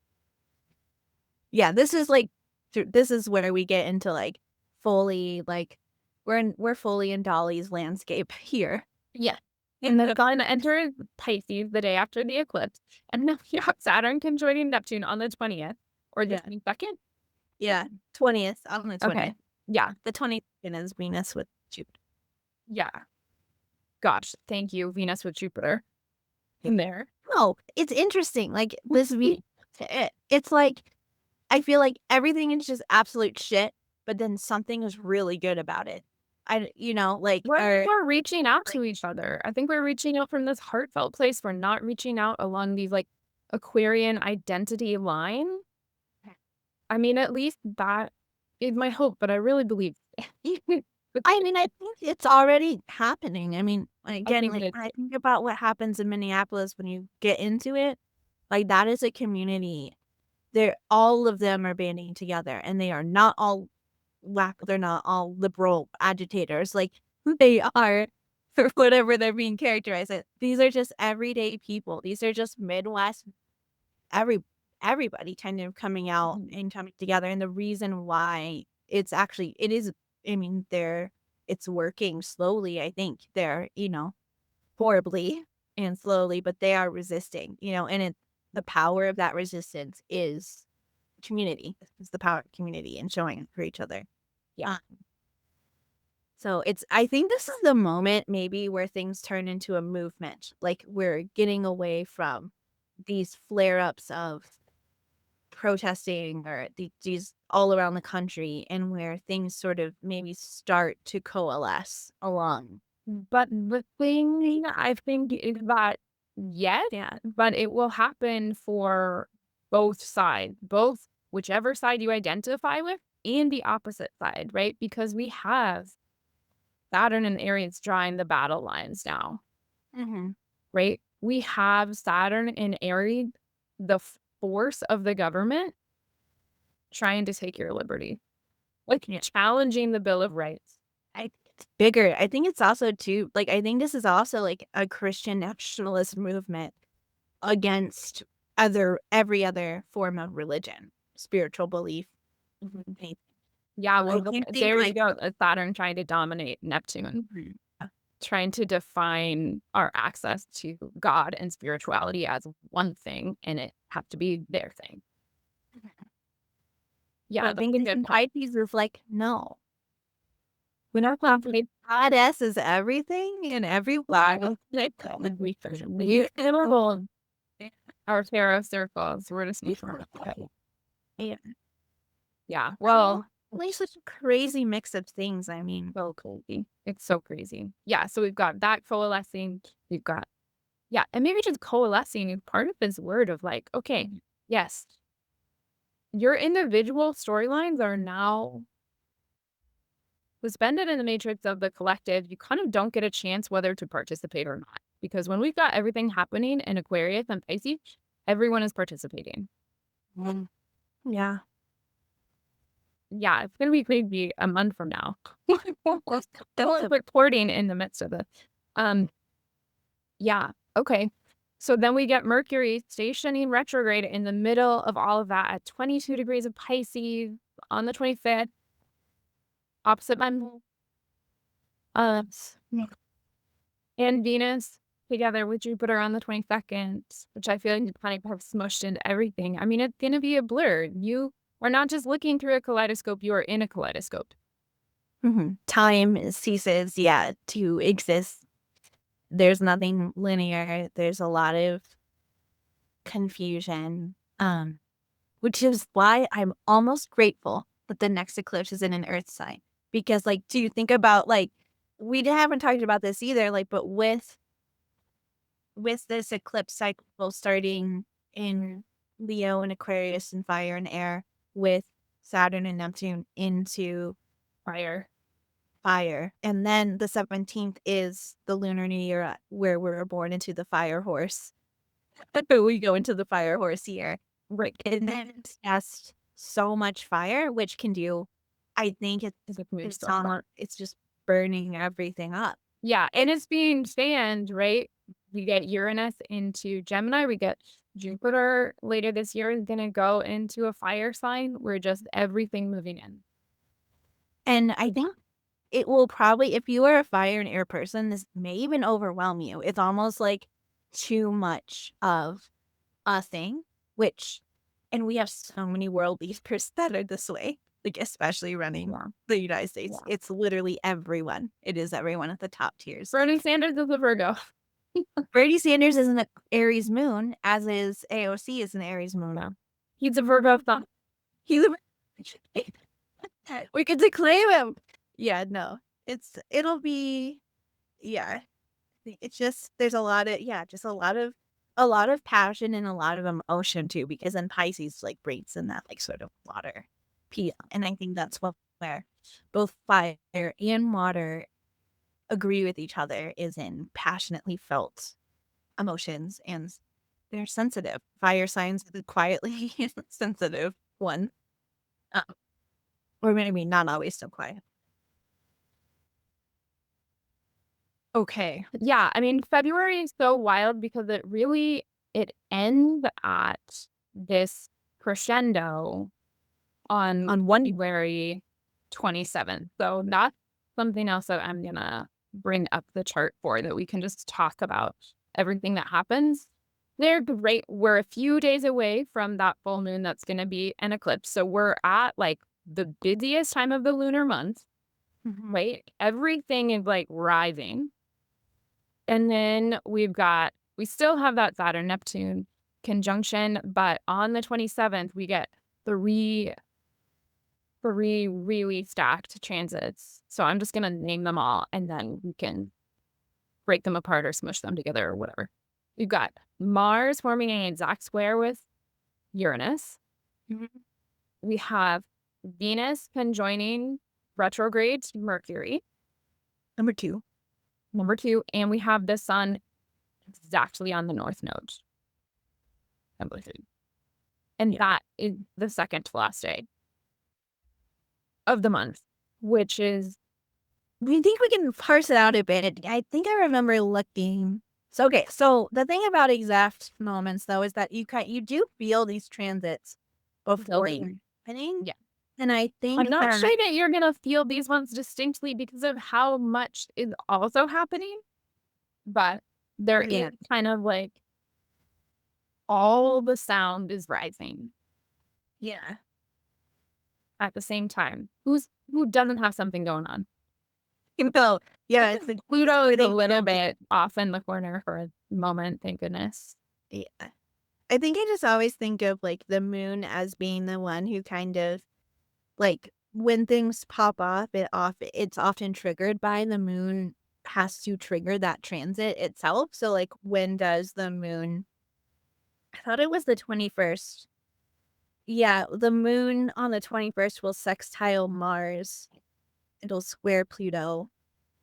Yeah, this is like this is where we get into like fully like we're fully in Dolly's landscape here. Yeah. And the sun enters Pisces the day after the eclipse. And now you have Saturn conjoining Neptune on the 20th or the Yeah. 22nd. Yeah, 20th on the 20th. Okay. Yeah. The 22nd is Venus with Jupiter. Yeah. Gosh, thank you, Venus with Jupiter in there. No, it's interesting. Like it's like I feel like everything is just absolute shit, but then something is really good about it. Like We're reaching out to each other. I think we're reaching out from this heartfelt place. We're not reaching out along these like Aquarian identity line. I mean, at least that is my hope, but I really believe I mean, I think it's already happening. I mean, again, think like it is. when I think about what happens in Minneapolis when you get into it, like that is a community. All of them are banding together, and they are not all they're not all liberal agitators. Like they are, for whatever they're being characterized as. These are just everyday people. These are just Midwest every everybody kind of coming out and coming together. And the reason why it is, I mean, it's working slowly. I think they're, horribly and slowly, but they are resisting, and the power of that resistance is community. It's the power of community and showing up for each other. Yeah. So I think this is the moment maybe where things turn into a movement. Like we're getting away from these flare ups of protesting or these all around the country, and where things sort of maybe start to coalesce along But the thing I think is that, yes, Yeah. but it will happen for both sides, both whichever side you identify with and the opposite side, right? Because we have Saturn and Aries drawing the battle lines now, Mhm. right? We have Saturn and Aries, the force of the government, trying to take your liberty, like Yeah. challenging the Bill of Rights. I think it's bigger. I think it's also too like, I think this is also, like, a Christian nationalist movement against every other form of religion, spiritual belief, anything. Yeah, I well, can't think, there we like go. Saturn trying to dominate Neptune, Mhm. trying to define our access to God and spirituality as one thing, and it have to be their thing. Yeah, But that's a Venus good and point. Pisces is like, "No, When our confidence goddess is everything and everywhere." lies, we animal our tarot circles. We're just Yeah. yeah. Well, Well, like such a crazy mix of things, I mean. so crazy. It's so crazy. Yeah. So we've got that coalescing. We've got yeah, and maybe just coalescing is part of this word of like, okay, yes, your individual storylines are now suspended in the matrix of the collective. You kind of don't get a chance whether to participate or not. Because when we've got everything happening in Aquarius and Pisces, everyone is participating. Mm. Yeah. Yeah, it's gonna be crazy a month from now. Still recording in the midst of it. Um, yeah, okay. So then we get Mercury stationing retrograde in the middle of all of that at 22 degrees of Pisces on the 25th, opposite my uh, and Venus together with Jupiter on the 22nd, which I feel like you kind of have smushed into everything. I mean, it's gonna be a blur. You are not just looking through a kaleidoscope, you are in a kaleidoscope. Mhm. Time ceases, yeah, to exist. There's nothing linear. There's a lot of confusion, which is why I'm almost grateful that the next eclipse is in an earth sign. Because, like, do you think about, like we haven't talked about this either, like, but with this eclipse cycle starting in Leo and Aquarius and fire and air, with Saturn and Neptune into Fire. fire. And then the 17th is the lunar new year where we're born into the fire horse. We go into the fire horse year. Right. And then it's just so much fire, which can do, I think it's just burning everything up. Yeah, and it's being fanned, right? We get Uranus into Gemini, we get Jupiter later this year is gonna go into a fire sign. We're just everything moving in. And I think it will probably, if you are a fire and air person, this may even overwhelm you. It's almost like too much of a thing, which, and we have so many world leaders that are this way, like especially running Yeah, the United States. yeah. It's literally everyone. It is everyone at the top tiers. Bernie Sanders is a Virgo. Bernie Sanders is an Aries moon, as is AOC is an Aries moon. Yeah. He's a Virgo sun. He's a, we could declaim him. Yeah, no, it'll be, yeah. It's just there's a lot of, yeah, just a lot of passion and a lot of emotion too, because then Pisces like breaks in that like sort of water piece. And I think that's what where both fire and water agree with each other is in passionately felt emotions, and they're sensitive. Fire signs are the quietly sensitive one. Um, or maybe not always so quiet. Okay. Yeah, I mean, February is so wild because it ends at this crescendo on On one February 27th. So that's something else that I'm gonna bring up the chart for that we can just talk about everything that happens. They're great. We're a few days away from that full moon that's gonna be an eclipse. So we're at like the busiest time of the lunar month, Mhm. right? Everything is like rising. And then we still have that Saturn Neptune conjunction, but on the 27th, we get three three really stacked transits. So I'm just gonna name them all and then we can break them apart or smush them together or whatever. We've got Mars forming an exact square with Uranus. Mhm. We have Venus conjoining retrograde Mercury, Number 2. number 2, and we have the sun exactly on the north node. And Yeah. that is the second to last day of the month, which is We think we can parse it out a bit. I think I remember looking. So okay, so the thing about exact moments though is that you do feel these transits before they're building. happening, Yeah. and I I'm think not that sure that you're gonna feel these ones distinctly because of how much is also happening, but there is yeah, kind of like all the sound is rising yeah, at the same time. Who doesn't have something going on? you know, yeah, it's the Pluto is a thing. little bit off in the corner for a moment, thank goodness. Yeah, I think I just always think of like the moon as being the one who kind of like when things pop off, it's often triggered by the moon has to trigger that transit itself. So like when does the moon I thought it was the 21st. Yeah, the moon on the 21st will sextile Mars. It'll square Pluto.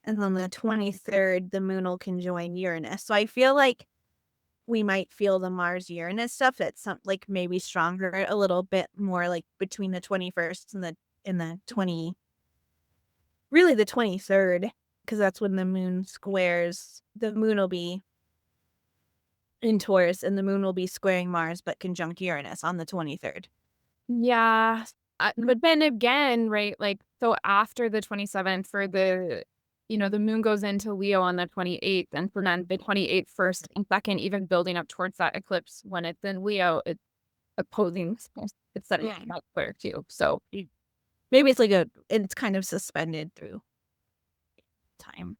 And on the 23rd, the moon will conjoin Uranus. So I feel like we might feel the Mars Uranus stuff that's like maybe stronger a little bit more like between the 21st and the 20 really the 23rd because that's when the moon squares. The moon will be in Taurus and the moon will be squaring Mars but conjunct Uranus on the 23rd. Yeah, but then again, right, like, so after the 27th for the moon goes into Leo on the 28th, and for then the 28th, 1st and 2nd, even building up towards that eclipse when it's in Leo, it's opposing, it's setting Yeah. that square too, so Maybe it's like it's kind of suspended through time.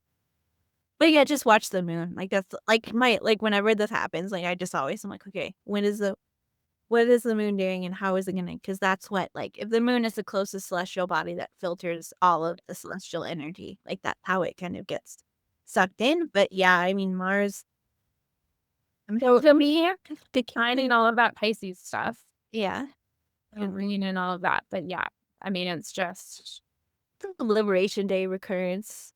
But yeah, just watch the moon. Like that's like like whenever this happens, like I just always I'm like, okay, what is the moon doing and how is it gonna because that's what like if the moon is the closest celestial body that filters all of the celestial energy, like that's how it kind of gets sucked in. But yeah, I mean Mars so to me, finding all of that Pisces stuff yeah. and bringing in all of that, but yeah, I mean, it's just The Liberation Day recurrence.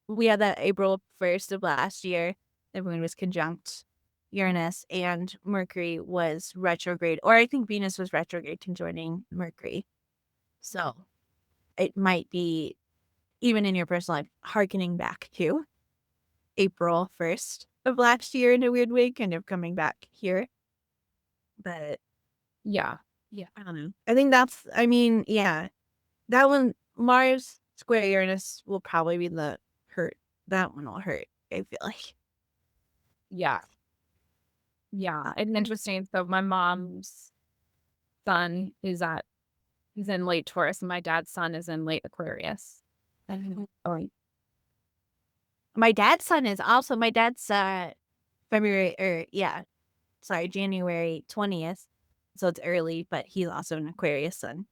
We had that April 1st of last year. The moon was conjunct Uranus and Mercury was retrograde, or I think Venus was retrograde conjoining Mercury. So it might be, even in your personal life, harkening back to April 1st of last year in a weird way, kind of coming back here. But yeah. I don't know. I think I mean, yeah, that one, Mars square Uranus will probably be the hurt. That one will hurt, I feel like. Yeah. Yeah, and interesting, so my mom's son is in late Taurus, and my dad's son is in late Aquarius. Oh, My dad's son is also my dad's February or yeah, sorry, January 20th. So it's early, but he's also an Aquarius sun.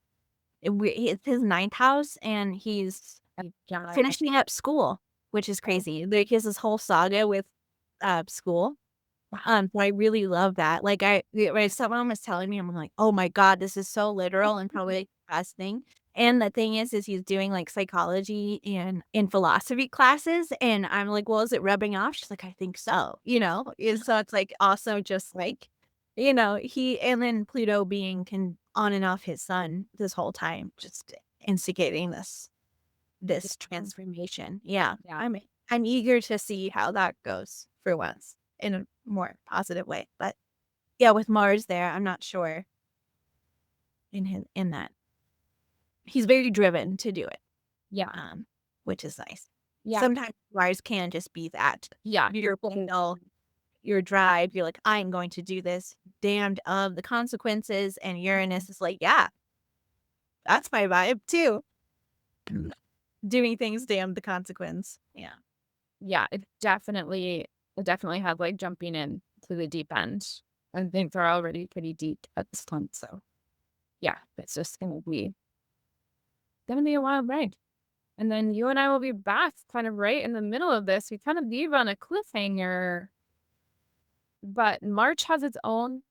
It's his ninth house and he's yeah, finishing up school, which is crazy. Like he has this whole saga with school. So I really love that. Like when someone was telling me, I'm like, oh my God, this is so literal and probably like, the best thing. And the thing is he's doing like psychology and in philosophy classes. And I'm like, well, is it rubbing off? She's like, I think so, And so it's like also just like, and then Pluto being on and off his sun this whole time, just instigating this transformation. Yeah. yeah, I'm eager to see how that goes for once in a more positive way. But yeah, with Mars there, I'm not sure in that. He's very driven to do it. yeah, Which is nice. yeah, Sometimes Mars can just be that. yeah, Your will, your drive, you're like, I'm going to do this, damned of the consequences. And Uranus is like, yeah, that's my vibe too. Doing things damned the consequence. Yeah. yeah, it definitely had, like, jumping in to the deep end, and things are already pretty deep at this point, so, yeah, it's just gonna be a wild ride. And then you and I will be back kind of right in the middle of this. We kind of leave on a cliffhanger, but March has its own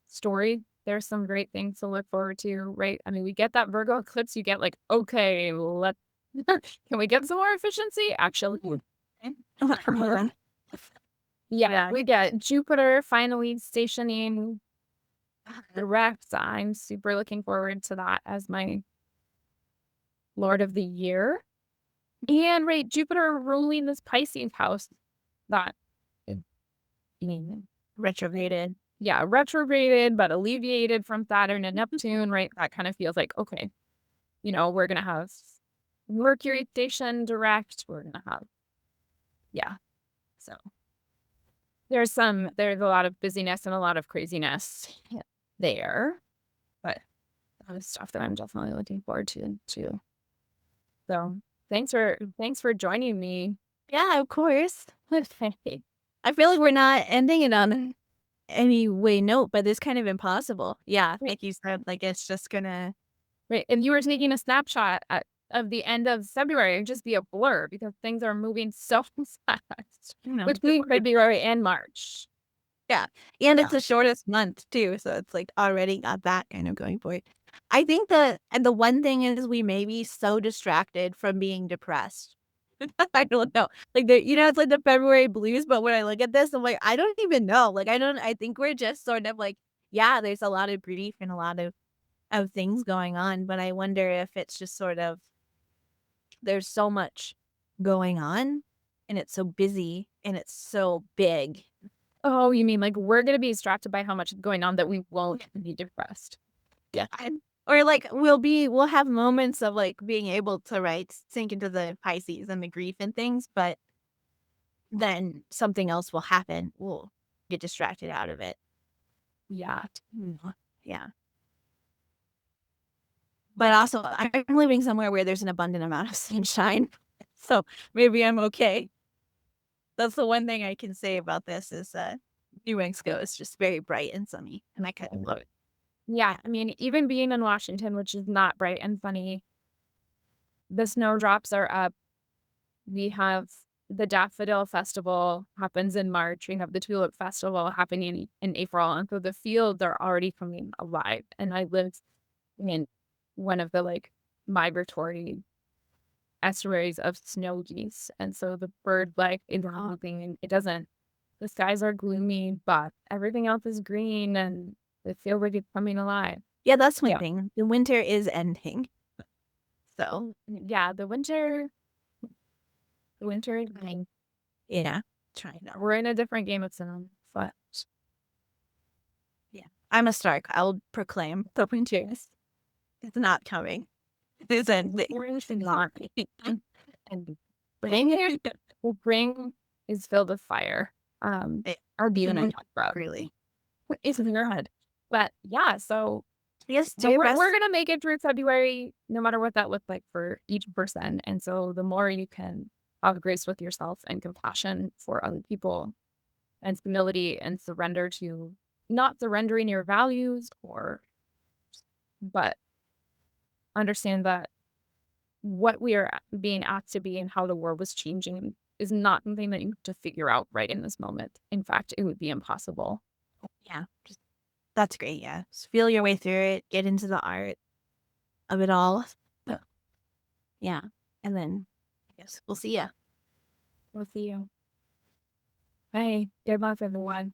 story. There's some great things to look forward to, right? I mean, we get that Virgo eclipse, you get like, okay, let can we get some more efficiency? Actually, yeah, we get Jupiter finally stationing direct. I'm super looking forward to that as my Lord of the Year. And right, Jupiter ruling this Pisces house that Retrograded. yeah, retrograded, but alleviated from Saturn and Neptune, right? That kind of feels like, okay, we're going to have Mercury station direct. We're going to have, yeah. So there's a lot of busyness and a lot of craziness there, but that is stuff that I'm definitely looking forward to too. So thanks for joining me. Yeah, of course. I feel like we're not ending it on any way note, but it's kind of impossible. Yeah, Right. like you said, like it's just gonna. Right. And you were taking a snapshot of the end of February and just be a blur because things are moving so fast between February and March. Yeah, and it's Yeah. the shortest month too, so it's like already got that kind of going for it. I think the one thing is we may be so distracted from being depressed. I don't know. Like it's like the February blues, but when I look at this, I'm like, I don't even know. Like I think we're just sort of like, yeah, there's a lot of grief and a lot of things going on, but I wonder if it's just sort of there's so much going on and it's so busy and it's so big. Oh, you mean like we're gonna be distracted by how much is going on that we won't be depressed? Yeah. Or like we'll have moments of like being able to sink into the Pisces and the grief and things, but then something else will happen. We'll get distracted out of it. Yeah. Yeah. But also I'm living somewhere where there's an abundant amount of sunshine. So maybe I'm okay. That's the one thing I can say about this is New Mexico is just very bright and sunny and I kind of love it. Yeah. I mean, even being in Washington, which is not bright and sunny, the snowdrops are up. We have the Daffodil Festival happens in March. We have the Tulip Festival happening in April. And so the fields are already coming alive. And I live in one of the like migratory estuaries of snow geese. And so the bird life is hopping and the skies are gloomy, but everything else is green and the field like it's coming alive. Yeah, that's one thing. The winter is ending. So Yeah, the winter is coming. yeah, trying to. We're in a different Game of Thrones, but Yeah, I'm a Stark. I'll proclaim the winter is it's not coming. It is ending. we're in not. And spring is filled with fire. Yeah. Our view and I talked about Really. is in your head. But yeah, so Yes, so we're gonna make it through February, no matter what that looked like for each person. And so the more you can have grace with yourself and compassion for other people and humility and surrender to not surrendering your values but understand that what we are being asked to be and how the world was changing is not something that you have to figure out right in this moment. In fact, it would be impossible. Yeah, that's great. Yeah, just feel your way through it. Get into the art of it all. Yeah, and then I guess we'll see ya. We'll see you. Bye. Good luck, everyone.